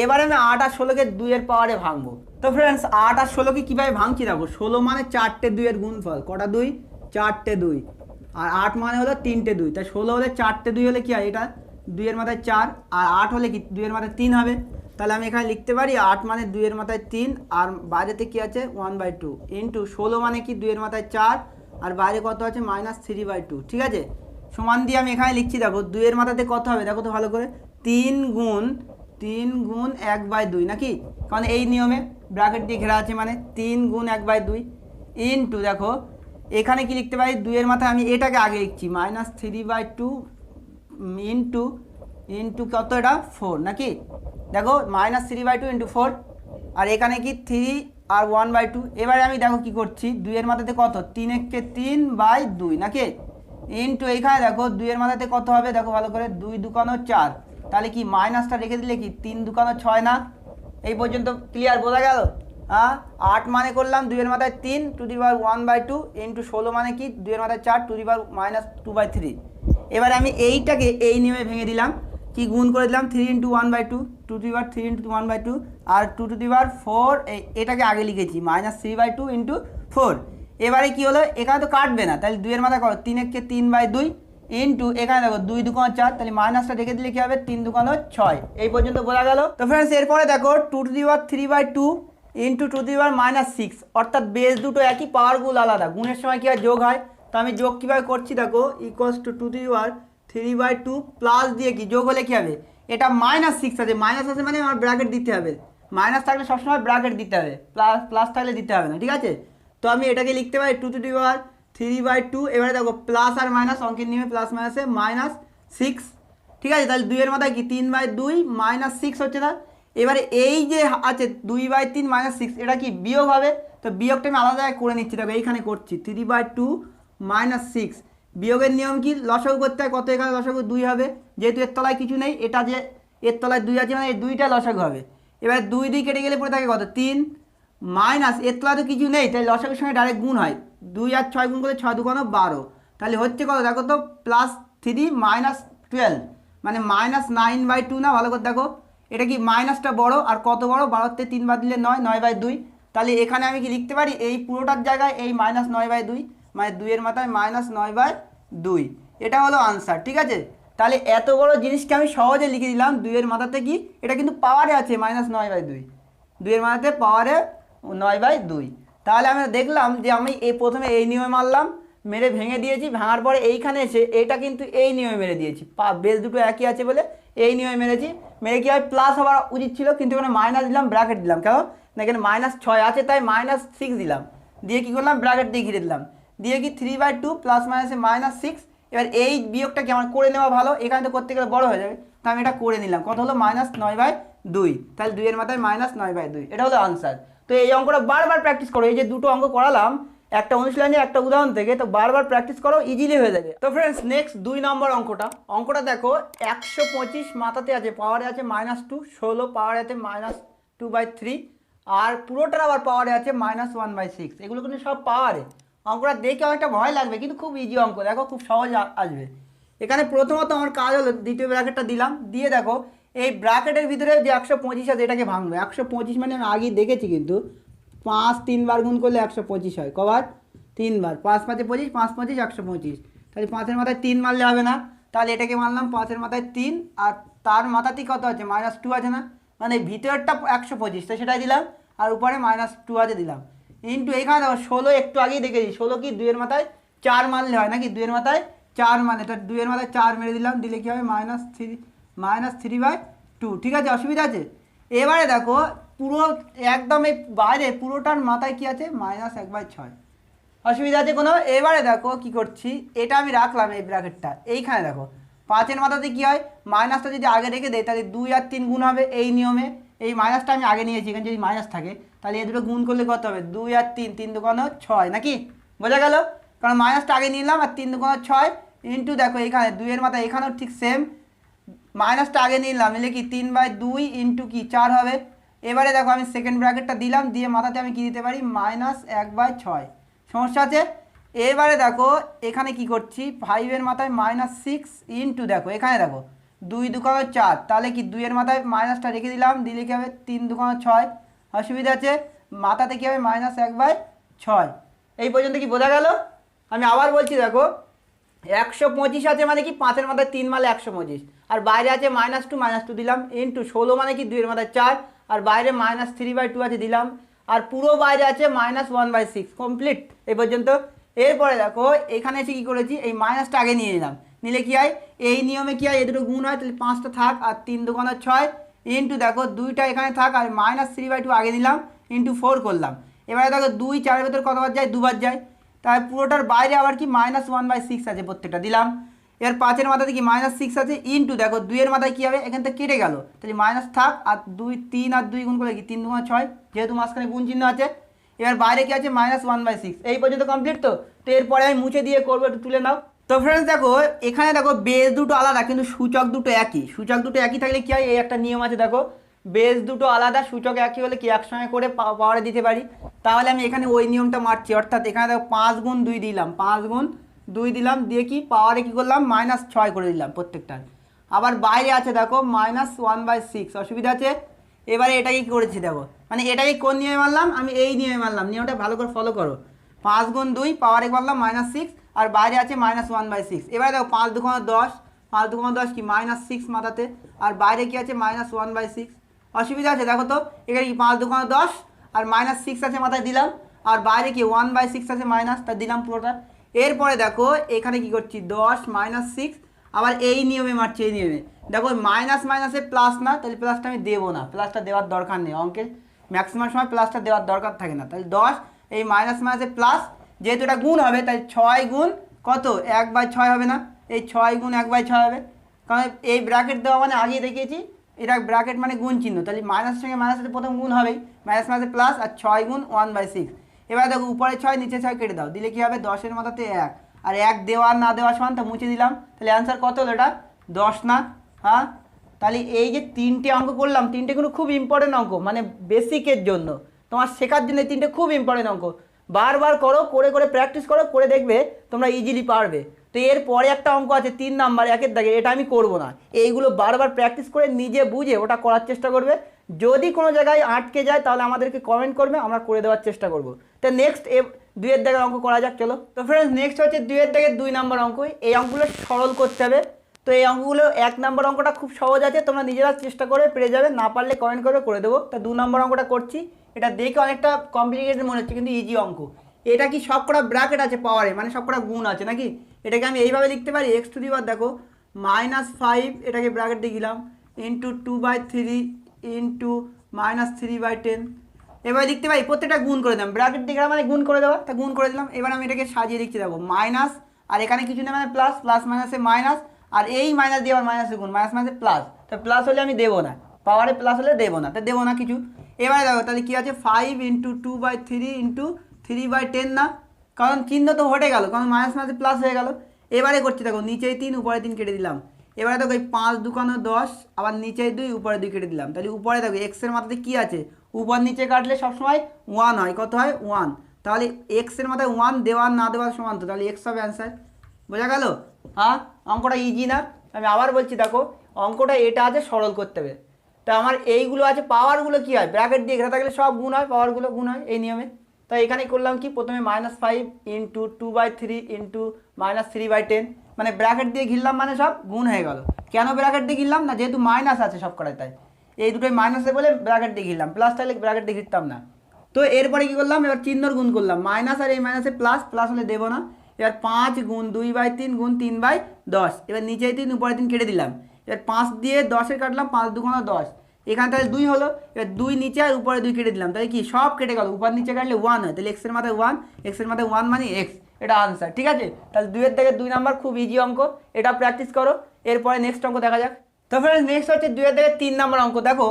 এবারে আমি 8 আর 16কে 2 পাওয়ারে ভাঙবো। তো ফ্রেন্ডস 8 আর 16কে কীভাবে ভাঙছি দেখো, 16 মানে 4টে 2 গুণফল, কটা 2? 4টে 2। আর 8 মানে হলো 3টে 2, তাই 16 হলে 4টে 2 হলে কি হয়, এটা 2 মাথায় 4, আর 8 হলে কি 2 মাথায় 3 হবে। তাহলে আমি এখানে লিখতে পারি 8 মানে 2 মাথায় 3, আর বাইরেতে কি আছে 1/2, ইন্টু 16 মানে কি 2 মাথায় 4, আর বাইরে কত আছে -3/2। ঠিক আছে, সমান দিয়ে আমি এখানে লিখছি, দেখো 2 মাথাতে কত হবে দেখো তো ভালো করে, 3 গুণ 1/2 নাকি, কারণ এই নিয়মে ব্র্যাকেট দিয়ে ঘেরা আছে, মানে 3 গুণ 1/2 ইন্টু দেখো এখানে কি লিখতে পারি, 2 মাথায় আমি এটাকে আগে লিখছি -3/2 ইন্টু কত, এটা 4 নাকি, দেখো -3/2 ইন্টু 4, আর এখানে কি 3 আর 1/2। এবারে আমি দেখো কি করছি, 2 মাথাতে কত, 3 3/2 নাকি, ইন্টু এইখানে দেখো 2 মাথাতে কত হবে দেখো ভালো করে, 2 দুকানো 4, তাহলে কি মাইনাসটা রেখে দিলে কি 3 দুকানো 6 না। এই পর্যন্ত ক্লিয়ার, বোঝা গেল? হ্যাঁ, 8 মানে করলাম 2 মাথায় 3 1/2 ইন্টু 16 মানে কি 2 মাথায় 4 -2/3। এবারে আমি এইটাকে এই নিয়মে ভেঙে দিলাম, কি গুণ করে দিলাম 3 × 1/2 3 × 1/2, আর 2/4 এটাকে আগে লিখেছি -3/2 ইন্টু 4। এবারে কি হলো, এখানে তো কাটবে না, তাহলে 2 মাথায় কত, 3 3/2 ইন্টু এখানে দেখো 2 দুকানো 4, তাহলে মাইনাসটা রেখে দিলে কি হবে 3 দুকানো 6। এই পর্যন্ত বোঝা গেল? তো ফ্রেন্ডস এরপরে দেখো 2^3/2 ইন্টু 2^-6, অর্থাৎ বেস দুটো একই, পাওয়ারগুলো আলাদা, গুণের সময় কি হয় যোগ হয়। তো আমি যোগ কীভাবে করছি দেখো, = 2^3/2 প্লাস দিয়ে কি যোগ হলে কী হবে, এটা -6 আছে, মাইনাস আছে মানে আমার ব্র্যাকেট দিতে হবে, মাইনাস থাকলে সবসময় ব্র্যাকেট দিতে হবে, প্লাস থাকলে দিতে হবে না, ঠিক আছে। তো আমি এটাকে লিখতে পারি 2^3/2। এবারে দেখো প্লাস আর মাইনাস, অঙ্কের নিয়মে প্লাস মাইনাসে -6, ঠিক আছে। তাহলে 2 মাথায় কি 3/2 -6 হচ্ছে না। এবারে এই যে আছে 2/3 -6, এটা কি বিয়োগ হবে, তো বিয়োগটা আমি আলাদা জায়গায় করে নিচ্ছি, দেখো এইখানে করছি 3/2 -6। বিয়োগের নিয়ম কি, লসাগু করতে হয়, কত এখানে লসাগু 2 হবে, যেহেতু এর তলায় কিছু নেই, এটা যে এর তলায় 2 আছে মানে এই 2টা লসাগু হবে। এবার 2 2 কেটে গেলে পরে থাকে কত 3, মাইনাস এর তলায় তো কিছু নেই, তাই লসাগুর সঙ্গে ডাইরেক্ট গুণ হয়, 2 আর 6 গুণ করলে 6 দুগুণ 12, তাহলে হচ্ছে কত দেখো তো +3 -12, মানে -9/2 না, ভালো করে দেখো এটা কি মাইনাসটা বড়, আর কত বড়, 12তে 3 বাদ দিলে 9, 9/2। তাহলে এখানে আমি কি লিখতে পারি, এই পুরোটার জায়গায় এই -9/2, মানে 2 মাথায় -9/2, এটা হলো আনসার, ঠিক আছে। তাহলে এত বড় জিনিসকে আমি সহজে লিখে দিলাম, 2 মাথাতে কি, এটা কিন্তু পাওয়ারে আছে -9/2, 2 মাথাতে পাওয়ারে 9/2। তাহলে আমরা দেখলাম যে আমি প্রথমে এই নিয়মে মারলাম, মেরে ভেঙে দিয়েছি, ভাঙার পরে এইখানে এসে এটা কিন্তু এই নিয়মে মেরে দিয়েছি, বেস দুটো একই আছে বলে এই নিয়মে মেরেছি, মেরে কি হয় প্লাস হওয়া উচিত ছিল, কিন্তু এখানে মাইনাস দিলাম, ব্র্যাকেট দিলাম, কেন না এখানে -6 আছে তাই -6 দিলাম, দিয়ে কী করলাম ব্র্যাকেট দিয়ে ঘিরে দিলাম, দিয়ে কি 3/2 প্লাস মাইনাসে -6। এবার এই বিয়োগটাকে আমার করে নেওয়া ভালো, এখানে তো করতে গেলে বড় হয়ে যাবে, তো আমি এটা করে নিলাম, কত হলো -9/2, তাহলে 2 মাথায় -9/2, এটা হলো আনসার। তো এই অঙ্কটা বারবার প্র্যাকটিস করো, এই যে দুটো অঙ্ক করালাম একটা অনুশীলনের একটা উদাহরণ থেকে, তো বারবার প্র্যাকটিস করো, ইজিলি হয়ে যাবে। তো ফ্রেন্ডস নেক্সট 2 নম্বর অঙ্কটা দেখো, 125 মাথাতে আছে, পাওয়ারে আছে -2, 16 পাওয়ারে আছে -2/3, আর পুরোটার আবার পাওয়ারে আছে -1/6, এগুলো কিন্তু সব পাওয়ারে। অঙ্কটা দেখে অনেকটা ভয় লাগবে, কিন্তু খুব ইজি অঙ্ক, দেখো খুব সহজ আসবে। এখানে প্রথমত আমার কাজ হলো দ্বিতীয় ব্র্যাকেটটা দিলাম, দিয়ে দেখো এই ব্র্যাকেটের ভিতরে যে 125 আছে এটাকে ভাঙবে। 125 মানে আমি আগেই দেখেছি, কিন্তু 5 3 বার গুণ করলে 125 হয়, কবার 3 বার, 5 5 25, 5 5 125, তাহলে 5-এর মাথায় 3 মারলে হবে না, তাহলে এটাকে মারলাম 5-এর মাথায় 3, আর তার মাথাতেই কত আছে -2 আছে না, মানে ভিতরটা 125, তো সেটাই দিলাম, আর উপরে -2 আছে দিলাম, ইন্টু এইখানে দেখো 16 একটু আগেই দেখেছি, 16 কি 2-এর মাথায় 4 মারলে হয় নাকি, 2-এর মাথায় 4 মানে, তো 2-এর মাথায় 4 মেরে দিলাম, দিলে কী হবে -3/2, ঠিক আছে, অসুবিধা আছে। এবারে দেখো পুরো একদম এই বাইরে পুরোটার মাথায় কি আছে -1/6, অসুবিধা আছে কোনো। এবারে দেখো কি করছি, এটা আমি রাখলাম এই ব্র্যাকেটটা, এইখানে দেখো 5-এর মাথাতে কি হয়, মাইনাসটা যদি আগে রেখে দেয় তাহলে 2 আর 3 গুণ হবে, এই নিয়মে এই মাইনাসটা আমি আগে নিয়েছি, এখানে যদি মাইনাস থাকে তাহলে এই দুটো গুণ করলে কত হবে, 2 আর 3, 3 দুগুণ 6 নাকি, বোঝা গেল, কারণ মাইনাসটা আগে নিলাম, আর 3 দুগুণ 6, ইন্টু দেখো এখানে 2 এর মাথায় এখানেও ঠিক সেম, মাইনাসটা আগে নিলাম, নিলে কি 3/2 ইন্টু কি 4 হবে। এবারে দেখো আমি সেকেন্ড ব্র্যাকেটটা দিলাম, দিয়ে মাথাতে আমি কি দিতে পারি -1/6। সমস্যা আছে। এবারে দেখো এখানে কি করছি, 5-এর মাথায় -6 ইন্টু দেখো এখানে দেখো 2×2=4, তাহলে কি 2-এর মাথায় মাইনাসটা রেখে দিলাম, দিলে কি হবে 3×2=6। অসুবিধা আছে, মাথাতে কি হবে -1/6। এই পর্যন্ত কি বোঝা গেল? আমি আবার বলছি দেখো 125 আছে মানে কি 5-এর মাথায় 3 মানে 125, আর বাইরে আছে -2 দিলাম ইন্টু 16 মানে কি 2-এর মাথায় 4, আর বাইরে -3/2 আছে দিলাম, আর পুরো বাইরে আছে -1/6। কমপ্লিট এই পর্যন্ত। এরপরে দেখো এখানে এসে কী করেছি, এই মাইনাসটা আগে নিয়ে নিলাম, নিলে কি হয় এই নিয়মে কি হয়, এ দুটো গুণ হয়, তাহলে 5টা থাক আর 3×2=6 ইন্টু দেখো 2টা এখানে থাক আর -3/2 আগে নিলাম ইন্টু 4 করলাম। এবারে দেখো 2 4-এর ভেতর কতবার যায়, 2বার যায়, তাই পুরোটার বাইরে আবার কি -1/6 আছে, প্রত্যেকটা দিলাম। এর 5-এর মাথাতে কি -6 আছে ইন্টু দেখো 2-এর মাথায় কী হবে, এখান থেকে কেটে গেল, তাহলে মাইনাস থাক, আর 2 3 আর 2 গুণ করলে কি 3×6, যেহেতু মাঝখানে গুণ চিহ্ন আছে। এবার বাইরে কি আছে -1/6। এই পর্যন্ত কমপ্লিট। তো এরপরে আমি মুছে দিয়ে করবো, একটু তুলে নাও। তো ফ্রেন্ডস দেখো এখানে দেখো বেস দুটো আলাদা কিন্তু সূচক দুটো একই, সূচক দুটো একই থাকলে কি হয়, এই একটা নিয়ম আছে দেখো, বেস দুটো আলাদা সূচক একই হলে কি একসঙ্গে করে পাওয়ারে দিতে পারি। তাহলে আমি এখানে ওই নিয়মটা মারছি, অর্থাৎ এখানে দেখো 5×2 দিলাম, 5×2 দিলাম, দিয়ে কি পাওয়ারে কি করলাম -6 করে দিলাম প্রত্যেকটার। আবার বাইরে আছে দেখো -1/6, অসুবিধা আছে। এবারে এটাকে কি করেছি দেখো, মানে এটাকে কোন নিয়মে মারলাম, আমি এই নিয়মে মারলাম, নিয়মটা ভালো করে ফলো করো। 5×2 পাওয়ারে করলাম -6, আর বাইরে আছে -1/6। এবারে দেখো 5×2=10, 5×2=10 কি -6 মাথাতে, আর বাইরে কি আছে -1/6। অসুবিধা আছে দেখো, তো এখানে কি 5×2=10 আর -6 আছে মাথায় দিলাম, আর বাইরে কি 1/6 আছে মাইনাস, তা দিলাম পুরোটা। এরপরে দেখো এখানে কি করছি 10 -6, আবার এই নিয়মে মারছি, এই নিয়মে দেখো মাইনাস মাইনাসে প্লাস না, তাহলে প্লাসটা আমি দেবো না, প্লাসটা দেওয়ার দরকার নেই, অঙ্কের ম্যাক্সিমাম সময় প্লাসটা দেওয়ার দরকার থাকে না। তাহলে 10 এই মাইনাস মাইনাসে প্লাস, যেহেতু এটা গুণ হবে তাই 6 গুণ কত 1/6 হবে না, এই 6 গুণ 1/6 হবে, কারণ এই ব্র্যাকেট দেওয়া মানে আগেই দেখিয়েছি, এটা ব্র্যাকেট মানে গুণ চিহ্ন, তাহলে মাইনাসের সঙ্গে মাইনাসের প্রথম গুণ হবেই, মাইনাস মাইনাসে প্লাস, আর 6 গুণ 1/6। এবার দেখো উপরে 6 নিচে 6 কেটে দাও, দিলে কি হবে 10-এর মাথাতে 1, আর 1 দেওয়া না দেওয়া সমান, তা মুছে দিলাম, তাহলে অ্যান্সার কত হলো এটা 10 না। হ্যাঁ, তাহলে এই যে 3টে অঙ্ক করলাম, 3টে কিন্তু খুব ইম্পর্টেন্ট অঙ্ক, মানে বেসিকের জন্য তোমার শেখার জন্য 3টে খুব ইম্পর্টেন্ট অঙ্ক। বারবার করো, করে করে প্র্যাকটিস করো, করে দেখবে তোমরা ইজিলি পারবে। তো এরপরে একটা অঙ্ক আছে 3 নাম্বার 1-এর দাগে, এটা আমি করব না, এইগুলো বারবার প্র্যাকটিস করে নিজে বুঝে ওটা করার চেষ্টা করবে। যদি কোনো জায়গায় আটকে যায় তাহলে আমাদেরকে কমেন্ট করবে, আমরা করে দেওয়ার চেষ্টা করব। তো নেক্সট 2-এর দাগের অঙ্ক করা যাক, চলো। তো ফ্রেন্ডস নেক্সট হচ্ছে 2-এর দাগের 2 নাম্বার অঙ্ক। এই অঙ্কগুলো সরল করতে হবে। তো এই অঙ্কগুলো 1 নম্বর অঙ্কটা খুব সহজ আছে, তোমরা নিজেরা চেষ্টা করে পেরে যাবে, না পারলে কমেন্ট করে দেবো। তা 2 নম্বর অঙ্কটা করছি, এটা দেখে অনেকটা কমপ্লিকেটেড মনে হচ্ছে কিন্তু ইজি অঙ্ক। এটা কি সবকটা ব্র্যাকেট আছে পাওয়ারে, মানে সবকটা গুণ আছে নাকি, এটাকে আমি এইভাবে লিখতে পারি x টু দি পাওয়ার দেখো -5, এটাকে ব্র্যাকেট দিয়ে দিলাম, ইন্টু 2/3 ইন্টু -3/10। এবার লিখতে পারি প্রত্যেকটা গুণ করে দিলাম, ব্র্যাকেট দিয়ে মানে গুণ করে দেওয়া, তা গুণ করে দিলাম। এবার আমি এটাকে সাজিয়ে লিখতে দেখো মাইনাস, আর এখানে কিছু নেই মানে প্লাস, প্লাস মাইনাসে মাইনাস, আর এই মাইনাস দিয়ে আবার মাইনাসে গুণ, মাইনাস মাইনাসে প্লাস, তা প্লাস হলে আমি দেবো না, পাওয়ারে প্লাস হলে দেবো না, তা দেবো না কিছু। এবারে দেখো তাহলে কী আছে 5 ইন্টু 2/3 ইন্টু 3/10 না, কারণ চিহ্ন তো হটে গেল, কারণ মাইনাস মাইনাসে প্লাস হয়ে গেল। এবারে করছি দেখো নিচেই 3 উপরে 3 কেটে দিলাম। এবারে দেখো এই 5×2=10, আবার নিচেই 2 উপরে 2 কেটে দিলাম, তাহলে উপরে দেখো এক্সের মাথাতে কী আছে, উপর নিচে কাটলে সবসময় 1 হয়, কত হয় 1, তাহলে এক্সের মাথায় 1 দেওয়ার না দেওয়ার সমান, তো তাহলে এক্স হবে অ্যান্সার। বোঝা গেল? হ্যাঁ, অঙ্কটা ইজি না? আমি আবার বলছি দেখো অঙ্কটা এটা আছে, সরল করতে হবে। তা আমার এইগুলো আছে, পাওয়ারগুলো কী হয় ব্র্যাকেট দিয়ে ঘেরা থাকলে সব গুণ হয়, পাওয়ারগুলো গুণ হয় এই নিয়মে। তাই এখানে করলাম কি, প্রথমে -5 ইন্টু 2/3 ইন্টু -3/10, মানে ব্র্যাকেট দিয়ে ঘিরলাম মানে সব গুণ হয়ে গেল। কেন ব্র্যাকেট দিয়ে ঘিরলাম না, যেহেতু মাইনাস আছে সব কটায়, তাই এই দুটোই মাইনাসে বলে ব্র্যাকেট দিয়ে ঘিরলাম, প্লাস তাহলে ব্র্যাকেট দিয়ে ঘিরতাম না। তো এরপরে কী করলাম, এবার চিহ্নর গুণ করলাম, মাইনাস আর এই মাইনাসে প্লাস, প্লাস হলে দেবো না। এবার 5 গুণ 2/3 গুণ 3/10, এবার নিচেই 3 উপরে 3 কেটে দিলাম। এবার 5 দিয়ে 10-এর কাটলাম, 5×2=10, এখানে তাহলে 2 হলো। এবার 2 নিচে আর উপরে 2 কেটে দিলাম, তাহলে কি সব কেটে গেল, উপর নিচে কাটলে 1 হয়, তাহলে এক্সের মাথায় 1, এক্সের মাথায় 1 মানে এক্স, এটা আনসার। ঠিক আছে, তাহলে 2-এর থেকে 2 নাম্বার খুব ইজি অঙ্ক, এটা প্র্যাকটিস করো। এরপরে নেক্সট অঙ্ক দেখা যাক। তো ফ্রেন্ডস নেক্সট হচ্ছে 2-এর থেকে 3 নাম্বার অঙ্ক। দেখো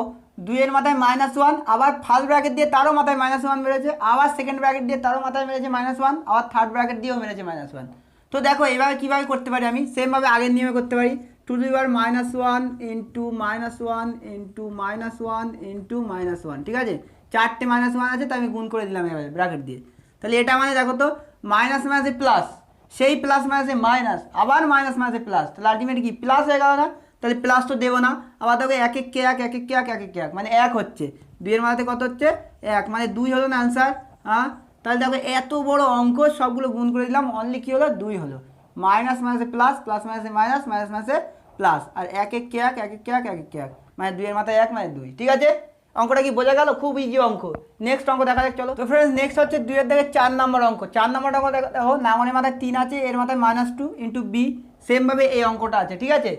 2-এর মাথায় -1, আবার ফার্স্ট ব্র্যাকেট দিয়ে তারও মাথায় -1 মেরেছে, আবার সেকেন্ড ব্র্যাকেট দিয়ে তারও মাথায় মেরেছে -1, আবার থার্ড ব্র্যাকেট দিয়েও মেরেছে -1। তো দেখো এইভাবে কীভাবে করতে পারি, আমি সেমভাবে আগের নিয়মে করতে পারি। Two the power -1 into -1 into -1 into -1, ঠিক আছে, চারটে -1 আছে, তো আমি গুণ করে দিলাম এভাবে ব্র্যাকেট দিয়ে। তাহলে এটা মানে দেখো তো মাইনাস মাইনাসে প্লাস, সেই প্লাস মাইনাসে মাইনাস, আবার মাইনাস মাইনাসে প্লাস, তাহলে আলটিমেট কি প্লাস হয়ে গেল না? তাহলে প্লাস তো দেবো না, আবার দেখো এক এক কে এক, এক এক কে এক, এক এক কে এক, মানে এক হচ্ছে, দুইয়ের মাথাতে কত হচ্ছে এক, মানে 2 হলো না অ্যান্সার। হ্যাঁ, তাহলে দেখো এত বড় অঙ্ক সবগুলো গুণ করে দিলাম, অনলি কী হলো 2 হলো, মাইনাস মাইনাসে প্লাস, প্লাস মাইনাসে মাইনাস, মাইনাস মাইনাসে প্লাস, আর এক এক কে এক, এক এক কে এক, এক এক কে এক, মানে 2-এর মাথায় 1 মানে 2, ঠিক আছে। অঙ্কটা কি বোঝা গেল? খুব ইজি অঙ্ক। নেক্সট অঙ্ক দেখা যাক চলো। তো ফ্রেন্ডস নেক্সট হচ্ছে 2-এর দিকে 4 নম্বর অঙ্ক। 4 নম্বর অঙ্ক দেখো, নামনের মাথায় 3 আছে, এর মাথায় -2 ইন্টু বি, সেমভাবে এই অঙ্কটা আছে, ঠিক আছে।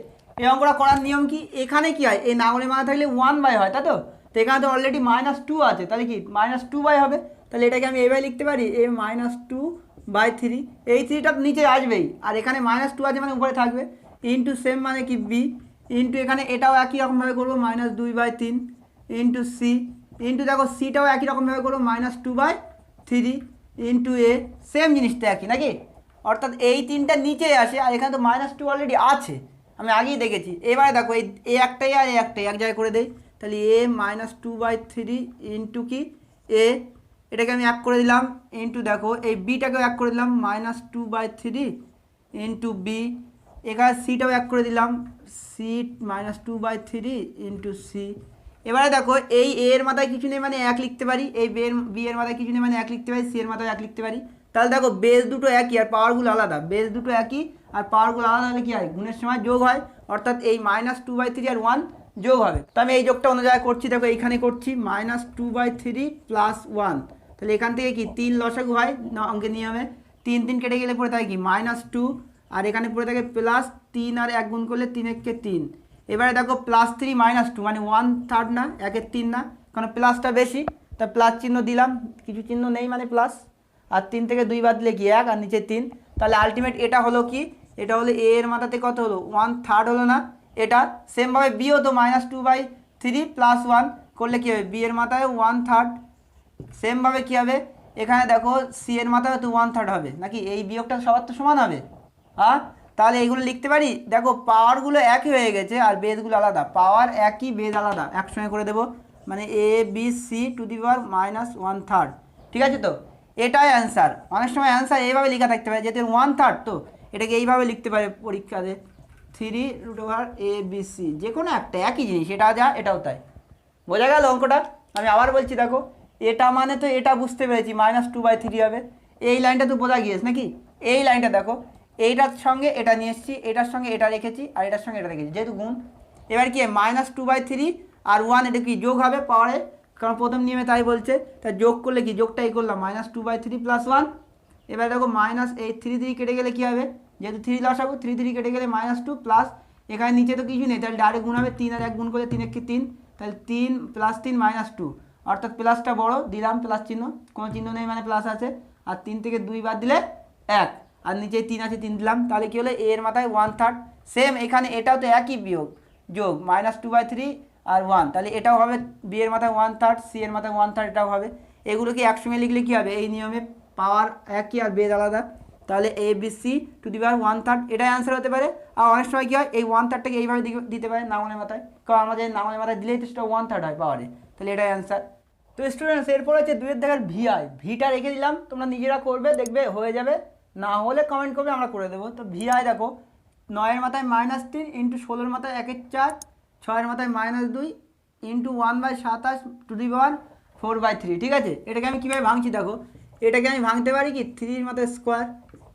এই অঙ্কটা করার নিয়ম কি, এখানে কি হয়, এই নামনের মাথা থাকলে 1/, হয় তাই তো, তো এখানে তো অলরেডি -2 আছে, তাহলে কি -2/, হবে। তাহলে এটাকে আমি এইভাবে লিখতে পারি, এ -2/3, এই 3টা নিচে আসবেই, আর এখানে -2 আছে মানে উপরে থাকবে, ইন্টু সেম মানে কি বি, ইন্টু এখানে এটাও একই রকমভাবে করবো -2/3 ইন্টু সি, ইন্টু দেখো সিটাও একই রকমভাবে করবো -2/3 ইন্টু এ, সেম জিনিসটা একই নাকি, অর্থাৎ এই 3টা নিচে আসে, আর এখানে তো -2 অলরেডি আছে, আমি আগেই দেখেছি। এবারে দেখো এই একটাই আর এই একটাই এক জায়গায় করে দেই, তাহলে এ -2/3 ইন্টু কি এ, এটাকে আমি এক করে দিলাম, ইন্টু দেখো এই বিটাকেও এক করে দিলাম -2/3 ইন্টু বি, এখানে সিটাও এক করে দিলাম, সি -2/3 ইন্টু সি। এবারে দেখো এই এ এর মাথায় কিছু নেই মানে এক লিখতে পারি, এই বি এর মাথায় কিছু নেই মানে এক লিখতে পারি, সি এর মাথায় এক লিখতে পারি। তাহলে দেখো বেস দুটো একই আর পাওয়ারগুলো আলাদা, বেস দুটো একই আর পাওয়ারগুলো আলাদা হলে কী হয়, গুণের সময় যোগ হয়, অর্থাৎ এই -2/3 আর 1 যোগ হবে। তো আমি এই যোগটা অন্য জায়গায় করছি, দেখো এইখানে করছি -2/3 + 1, তাহলে এখান থেকে কি 3 লসাগু হয় অঙ্কের নিয়মে, 3 3 কেটে গেলে পড়ে থাকে কি -2, আর এখানে পড়ে থাকে +3 আর 1 গুণ করলে 3 1 কে 3। এবারে দেখো +3 -2 মানে 1/3 না, 1/3 না, কারণ প্লাসটা বেশি, তা প্লাস চিহ্ন দিলাম, কিছু চিহ্ন নেই মানে প্লাস, আর 3 থেকে 2 বাদ দিলে কি 1, আর নিচে 3, তাহলে আলটিমেট এটা হলো কি, এটা হলো এ এর মাথাতে কত হলো 1/3 হলো না এটা। সেমভাবে বিও তো -2/3 + 1 করলে কী হবে, বি এর মাথায় 1/3, সেমভাবে কী হবে এখানে দেখো সি এর মাথায় তো 1/3 হবে নাকি, এই বিয়োগটা সবার তো সমান হবে। হ্যাঁ, তাহলে এইগুলো লিখতে পারি, দেখো পাওয়ারগুলো একই হয়ে গেছে আর বেসগুলো আলাদা, পাওয়ার একই বেস আলাদা, একসঙ্গে করে দেবো, মানে A B C two the পাওয়ার -1/3, ঠিক আছে। তো এটাই অ্যান্সার। অনেক সময় অ্যান্সার এইভাবে লেখা থাকতে পারে, যেহেতু 1/3 তো এটাকে এইভাবে লিখতে পারে পরীক্ষাতে, 3√a b c, যে কোনো একটা একই জিনিস, এটা যা এটাও তাই। বোঝা গেল অঙ্কটা? আমি আবার বলছি, দেখো এটা মানে তো এটা বুঝতে পেরেছি -2/3 হবে, এই লাইনটা তো বোঝা গিয়েছে নাকি, এই লাইনটা দেখো এইটার সঙ্গে এটা নিয়ে এসেছি, এটার সঙ্গে এটা রেখেছি, আর এটার সঙ্গে এটা রেখেছি, যেহেতু গুণ। এবার কি -2/3 আর 1 এটা কি যোগ হবে পাওয়ারে, কারণ প্রথম নিয়মে তাই বলছে, তাই যোগ করলে কি যোগটাই করলাম -2/3 + 1। এবার দেখো এই 3 কেটে গেলে কী হবে, যেহেতু 3 লসাগু, 3 কেটে গেলে -2 প্লাস, এখানে নিচে তো কিছু নেই, তাহলে ডাইরেক্ট গুণ হবে, 3 আর 1 গুণ করলে 3 1 কে 3, তাহলে 3 + 3 -2, অর্থাৎ প্লাসটা বড়, দিলাম প্লাস চিহ্ন, কোনো চিহ্ন নেই মানে প্লাস আছে, আর 3 থেকে 2 বাদ দিলে 1, আর নিচে 3 আছে 3 দিলাম, তাহলে কী হলো এর মাথায় 1/3। সেম এখানে এটাও তো একই বিয়োগ যোগ -2/3 আর 1, তাহলে এটাও হবে বি এর মাথায় 1/3, সি এর মাথায় 1/3, এটাও হবে। এগুলোকে একসঙ্গে লিখলে কী হবে, এই নিয়মে পাওয়ার একই আর বেস আলাদা, তাহলে A B C two the পাওয়ার 1/3, এটাই অ্যান্সার হতে পারে। আর অনেক সময় কী হয়, এই 1/3টাকে এইভাবে দিতে পারে নামনের মাথায়, কারণ আমাদের নামনের মাথায় দিলেই তো সেটা 1/3 হয় পাওয়ারে, তাহলে এটাই অ্যান্সার। তো স্টুডেন্টস এরপর হচ্ছে 2-এর দেখার ভিটা রেখে দিলাম, তোমরা নিজেরা করবে, দেখবে হয়ে যাবে, না হলে কমেন্ট করবে, আমরা করে দেবো। তো দেখো 9-এর মাথায় -3 ইন্টু 16-এর মাথায় 1/4, 6-এর মাথায় -2 ইন্টু 1/27 টু দি পাওয়ার 4/3, ঠিক আছে। এটাকে আমি কীভাবে ভাঙছি দেখো, এটাকে আমি ভাঙতে পারি কি 3-এর মাথায় স্কোয়ার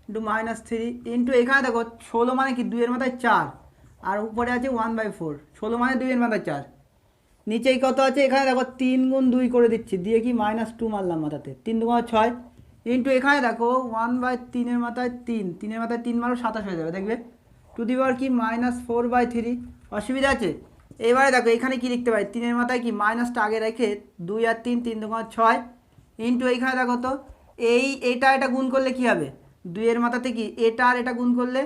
ইন্টু -3 ইন্টু এখানে দেখো 16 মানে কি 2-এর মাথায় 4, আর উপরে আছে 1/4, 16 মানে 2-এর মাথায় 4, নিচেই কত আছে এখানে দেখো 3 গুণ 2 করে দিচ্ছি, দিয়ে কি -2 মারলাম মাথাতে, 3 2 6 ইন্টু এখানে দেখো 1/3-এর মাথায় 3, 3-এর মাথায় 3 মারো 27 হয়ে যাবে, দেখবে টু দি পাওয়ার কি -4/3, অসুবিধা আছে। এবারে দেখো এখানে কি লিখতে পারি, 3-এর মাথায় কি মাইনাসটা আগে রেখে 2 আর 3, 3 2 6 ইন্টু এইখানে দেখো তো এটা গুণ করলে কি হবে, 2-এর মাথাতে কি এটা আর এটা গুণ করলে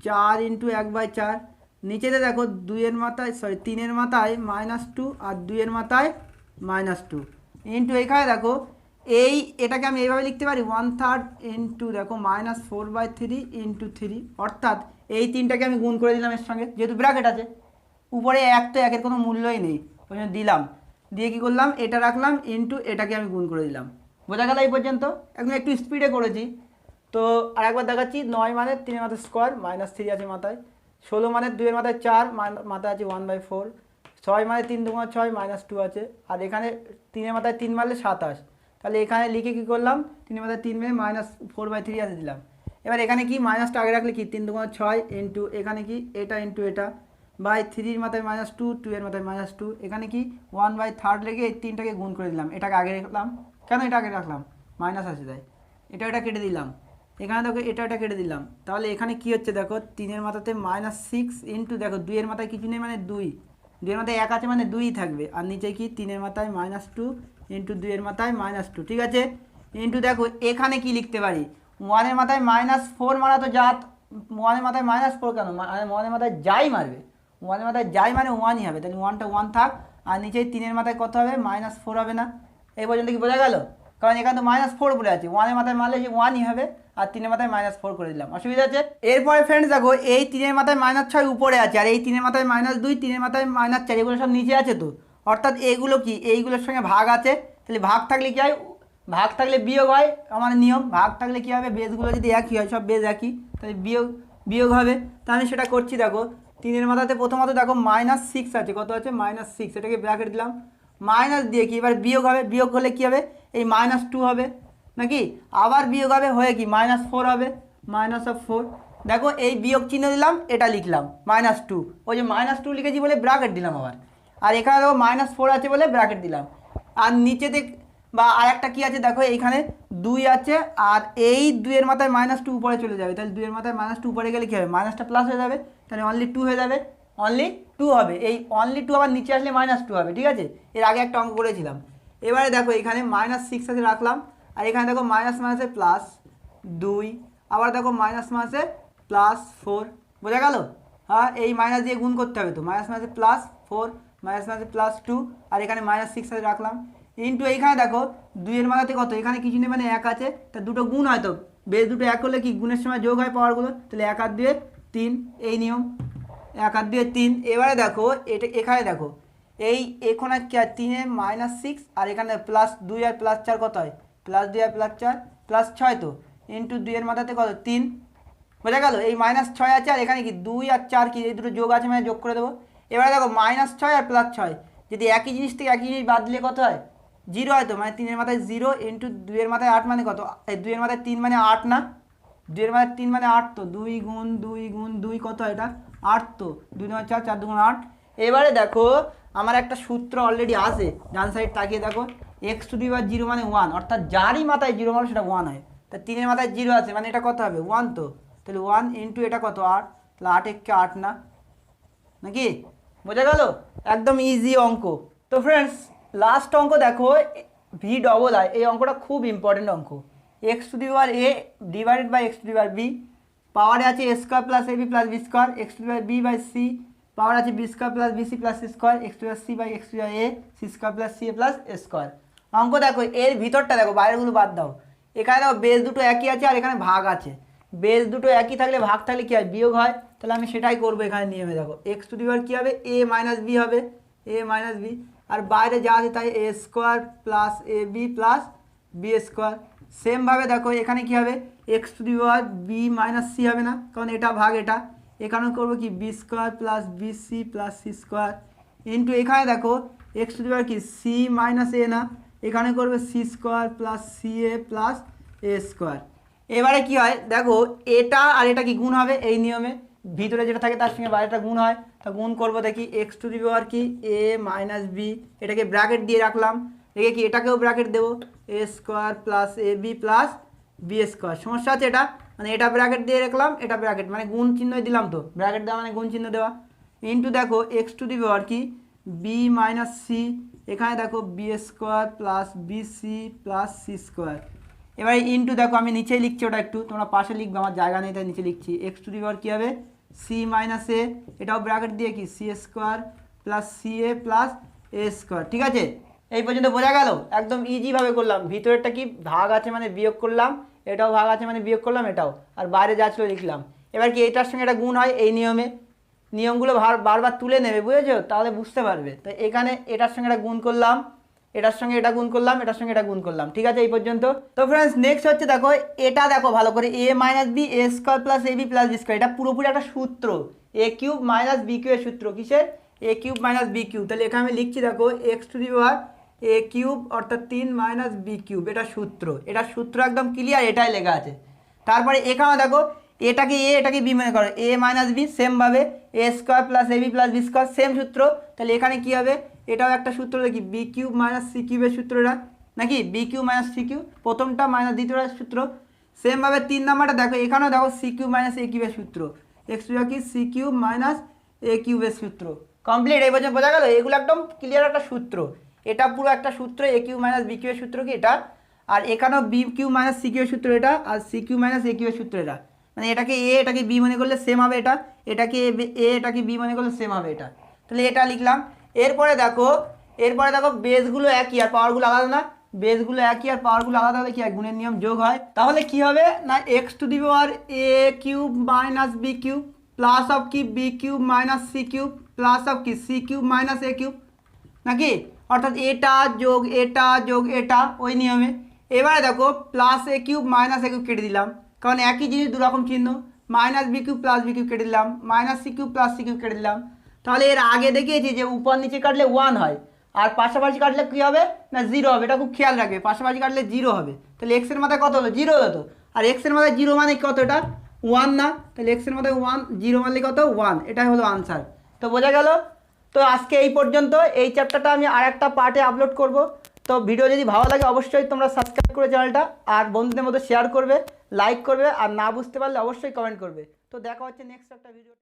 4 ইন্টু 1/4, নিচেতে দেখো 2-এর মাথায় 3-এর মাথায় -2 আর 2-এর মাথায় -2 ইন্টু এখানে দেখো এই এটাকে আমি এইভাবে লিখতে পারি 1/3 ইন্টু দেখো -4/3 ইন্টু 3, অর্থাৎ এই তিনটাকে আমি গুণ করে দিলাম এর সঙ্গে, যেহেতু ব্র্যাকেট আছে উপরে এক, তো একের কোনো মূল্যই নেই, ওই জন্য দিলাম, দিয়ে কী করলাম এটা রাখলাম ইন্টু এটাকে আমি গুণ করে দিলাম। বোঝা গেল এই পর্যন্ত? একদম একটু স্পিডে করেছি। তো আর একবার দেখাচ্ছি, 9 মানে 3 মাথায় স্কোয়ার -3 আছে মাথায়, 16 মানে 2 এর মাথায় 4 মাথায় আছে 1/4, 6 মানে 3 2 6 -2 আছে, আর এখানে 3 এর মাথায় 3 মারলে 27, তাহলে এখানে লিখে কী করলাম 3 এর মাথায় 3 মেরে -4/3 আছে দিলাম। এবার এখানে কি মাইনাসটা আগে রাখলে কি 3 2 6 ইন্টু এখানে কি এটা ইন্টু এটা বাই 3 মাথায় -2, 2 এর মাথায় -2, এখানে কি 1/3 লেগে এই তিনটাকে গুণ করে দিলাম, এটাকে আগে রাখলাম, কেন এটা আগে রাখলাম মাইনাস আছে তাই, এটা কেটে দিলাম, এখানে দেখো এটা কেটে দিলাম, তাহলে এখানে কি হচ্ছে দেখো 3 এর মাথাতে -6 ইন্টু দেখো 2 এর মাথায় কিছু নেই মানে 2 এর মাথায় 1 আছে মানে 2ই থাকবে, আর নিচে কি 3 এর মাথায় -2 ইন্টু 2 এর মাথায় -2, ঠিক আছে, ইন্টু দেখো এখানে কি লিখতে পারি 1 এর মাথায় -4 মারা তো জাত, 1 এর মাথায় -4 কেন, 1 এর মাথায় যাই মারবে 1 এর মাথায় যাই মানে 1ই হবে, তাহলে 1টা 1 থাক, আর নিচে 3 এর মাথায় কত হবে -4 হবে না, এই পর্যন্ত কি বোঝা গেল? কারণ এখানে তো -4 বলে আছে, 1 এর মাথায় মারলে যে 1ই হবে, আর 3 এর মাথায় -4 করে দিলাম, অসুবিধা আছে? এরপরে ফ্রেন্ডস দেখো এই 3 এর মাথায় -6 উপরে আছে, আর এই 3 এর মাথায় -2, 3 এর মাথায় -4, এগুলো সব নিচে আছে, তো অর্থাৎ এইগুলো কি এইগুলোর সঙ্গে ভাগ আছে, তাহলে ভাগ থাকলে কি হয়, ভাগ থাকলে বিয়োগ হয়, আমার নিয়ম ভাগ থাকলে কি হবে, বেসগুলো যদি একই হয়, সব বেস একই, তাহলে বিয়োগ হবে, তা আমি সেটা করছি। দেখো 3 এর মাথাতে প্রথমত দেখো -6 আছে, কত আছে -6, এটাকে ব্র্যাকেট দিলাম, মাইনাস দিয়ে কি এবার বিয়োগ হবে, বিয়োগ হলে কি হবে এই -2 হবে নাকি, আবার বিয়োগ হবে হয়ে কি -4 হবে, -4, দেখো এই বিয়োগ চিহ্ন দিলাম, এটা লিখলাম -2, ওই যে -2 লিখেছি বলে ব্র্যাকেট দিলাম আবার, আর এখানে দেখো -4 আছে বলে ব্র্যাকেট দিলাম, আর নিচেতে বা আর একটা কী আছে দেখো এইখানে 2 আছে, আর এই 2 এর মাথায় -2 উপরে চলে যাবে, তাহলে 2 এর মাথায় -2 উপরে গেলে কী হবে মাইনাসটা প্লাস হয়ে যাবে, তাহলে অনলি 2 হয়ে যাবে, অনলি 2 হবে, এই অনলি 2 আবার নিচে আসলে -2 হবে, ঠিক আছে, এর আগে একটা অঙ্ক করেছিলাম। এবারে দেখো এখানে -6 আছে রাখলাম, আর এখানে দেখো মাইনাস মাইনাসে +2, আবার দেখো মাইনাস মাইনাসে +4, বোঝা গেল? হ্যাঁ, এই মাইনাস দিয়ে গুণ করতে হবে, তো মাইনাস মাইনাসে +4 মাইনাস মাইনাসে +2, আর এখানে -6 আছে রাখলাম, ইন্টু এইখানে দেখো 2 এর মাথাতে কত, এখানে কিছু নেই মানে 1 আছে, তা দুটো গুণ হয়, তো বেশ দুটো 1 করলে কি গুণের সময় যোগ হয় পাওয়ারগুলো, তাহলে 1 আর 2 3, এই নিয়ম 1 আর 2 3। এবারে দেখো এটা এখানে দেখো এই এখানে কি আর 3 এ -6, আর এখানে +2 আর +4 কত হয়, +2 আর +4 +6, তো ইন্টু 2 এর মাথাতে কত 3, বোঝা গেল? এই -6 আছে, আর এখানে কি 2 আর 4 কি এই দুটো যোগ আছে মানে যোগ করে দেবো। এবারে দেখো -6 আর +6 যদি একই জিনিস থেকে একই জিনিস বাদ দিলে কত হয় 0 হয়, তো মানে 3 এর মাথায় 0 ইন্টু 2 এর মাথায় 8 মানে কত, এই 2 এর মাথায় 3 মানে 8 না, 2 এর মাথায় 3 মানে 8, তো 2 গুণ 2 গুণ 2 কত হয় এটা 8, তো 2 2 4 4 2 8। এবারে দেখো আমার একটা সূত্র অলরেডি আছে, ডান সাইড তাকিয়ে দেখো x⁴ মানে 1, অর্থাৎ যারই মাথায় 0 মানে সেটা 1 হয়, তা 3 এর মাথায় 0 আছে মানে এটা কত হবে 1, তো তাহলে 1 ইন্টু এটা কত 8, তাহলে 8 একে 8 না, নাকি বোঝা গেল? একদম ইজি অঙ্ক। তো ফ্রেন্ডস লাস্ট অঙ্ক দেখো v∼i, এই অঙ্কটা খুব ইম্পর্টেন্ট অঙ্ক, x⁴ a divided by x⁴b, পাওয়ারে আছে a² + ab + b², x⁴b/c পাওয়ার আছে b² + bc + c², x⁴c/x⁴a c² + ca + a²। অঙ্ক দেখো এর ভিতরটা দেখো, বাইরেগুলো বাদ দাও, এখানে দেখো বেস দুটো একই আছে, আর এখানে ভাগ আছে, বেস দুটো একই থাকলে ভাগ থাকলে কী হয় বিয়োগ হয়, তাহলে আমি সেটাই করবো এখানে নিয়মে। দেখো x⁴ কী হবে a - b হবে, a - b, আর বাইরে যা আছে তাই a² + ab + b²। সেমভাবে দেখো এখানে কী হবে x⁴ b - c হবে না, কারণ এটা ভাগ এটা, এখানেও করবো কি b² + bc + c² ইন্টু এখানে দেখো x⁴ কি c - a না, এখানে করবে c² + ca + a²। এবারে কি হয় দেখো এটা আর এটা কি গুণ হবে, এই নিয়মে ভিতরে যেটা থাকে তার সঙ্গে বাইরেটা গুণ হয়, তা গুণ করবো দেখি x⁴ কি a - b, এটাকে ব্র্যাকেট দিয়ে রাখলাম, রেখে কি এটাকেও ব্র্যাকেট দেবো a² + ab + b²। সমস্যা আছে এটা, মানে এটা ব্র্যাকেট দিয়ে রাখলাম, এটা ব্র্যাকেট মানে গুণ চিহ্নই দিলাম, তো ব্র্যাকেট দেওয়া মানে গুণ চিহ্ন দেওয়া, ইন্টু দেখো x⁴ কি b - c, এখানে দেখো b² + bc + c²। এবারে ইন্টু দেখো আমি নিচেই লিখছি, ওটা একটু তোমরা পাশে লিখবে, আমার জায়গা নেই তাই নিচে লিখছি, x⁴ কী হবে c - a, এটাও ব্র্যাকেট দিয়ে কি c² + ca + a², ঠিক আছে। এই পর্যন্ত বোঝা গেল? একদম ইজিভাবে করলাম। ভিতরেরটা কি ভাগ আছে মানে বিয়োগ করলাম, এটাও ভাগ আছে মানে বিয়োগ করলাম, এটাও, আর বাইরে যা ছিল লিখলাম। এবার কি এটার সঙ্গে এটা গুণ হয় এই নিয়মে, নিয়মগুলো বারবার তুলে নেবে, বুঝেছো? তাহলে বুঝতে পারবে। তো এখানে এটার সঙ্গে এটা গুণ করলাম, এটার সঙ্গে এটা গুণ করলাম, এটার সঙ্গে এটা গুণ করলাম, ঠিক আছে এই পর্যন্ত। তো ফ্রেন্ডস নেক্সট হচ্ছে দেখো, এটা দেখো ভালো করে, এ minus B A square plus a b plus b square, এটা পুরোপুরি একটা সূত্র, এ কিউব মাইনাস বি কিউ এর সূত্র। কিসের? এ কিউব মাইনাস বি কিউব। তাহলে এখানে আমি লিখছি দেখো x to the power a cube অর্থাৎ 3 মাইনাস বি কিউব, এটা সূত্র, এটা সূত্র একদম ক্লিয়ার, এটাই লেখা আছে। তারপরে এখানে দেখো এটাকে এ এটাকে বি মনে করো, এ মাইনাস বি সেমভাবে a square plus a b plus b square, same সূত্র। তাহলে এখানে কি হবে? এটাও একটা সূত্র দেখি, বি কিউব মাইনাস সি কিউবের সূত্রটা, নাকি b cube minus c cube, প্রথমটা মাইনাস দ্বিতীয়টার সূত্র। সেমভাবে 3 নাম্বারটা দেখো, এখানেও দেখো সি কিউব মাইনাস এ কিউবের সূত্র, এক্স কি সি কিউব মাইনাস এ কিউবের সূত্র। কমপ্লিট, এই পর্যন্ত বোঝা গেল? এগুলো একদম ক্লিয়ার একটা সূত্র, এটা পুরো একটা সূত্র, এ কিউ মাইনাস বি কিউবের সূত্র কি এটা, আর এখানেও বি কিউ মাইনাস সি কিউবের সূত্র এটা, আর সি কিউ মাইনাস এ কিউবের সূত্র এটা। মানে এটাকে এ এটাকে বি মনে করলে সেম হবে এটা, এটাকে এ এটাকে বি মনে করলে সেম হবে এটা। তাহলে এটা লিখলাম। এরপরে দেখো বেসগুলো একই আর পাওয়ারগুলো আলাদা না, বেসগুলো একই আর পাওয়ারগুলো আলাদা হলে কি হয়? গুণের নিয়ম যোগ হয়। তাহলে কি হবে না, x to the power a cube minus b cube plus of কি b cube minus c cube plus of কি c cube minus a cube, নাকি? অর্থাৎ এটা যোগ এটা ওই নিয়মে। এবারে দেখো plus a cube minus a cube কেটে দিলাম, কারণ একই জিনিস দুরকম চিহ্ন, minus b cube plus b cube কেটে দিলাম, minus c cube plus c cube কেটে দিলাম। তাহলে এর আগে দেখিয়েছি যে উপর নিচে কাটলে 1 হয়, আর পাশাপাশি কাটলে কী হবে না 0 হবে, এটা খুব খেয়াল রাখবে, পাশাপাশি কাটলে 0 হবে। তাহলে এক্সের মাথায় কত হলো? 0 হলো তো, আর এক্সের মাথায় 0 মানে কত? এটা 1 না, তাহলে এক্সের মাথায় 1, 0 মানে কত? 1, এটাই হলো আনসার। তো বোঝা গেল? তো আজকে এই পর্যন্ত, এই চ্যাপ্টারটা আমি আর একটা পার্টে আপলোড করব। তো ভিডিও যদি ভালো লাগে অবশ্যই তোমরা সাবস্ক্রাইব করে চ্যানেলটা, আর বন্ধুদের মধ্যে শেয়ার করবে, লাইক করবে, আর না বুঝতে পারলে অবশ্যই কমেন্ট করবে। তো দেখা হচ্ছে নেক্সট একটা ভিডিও।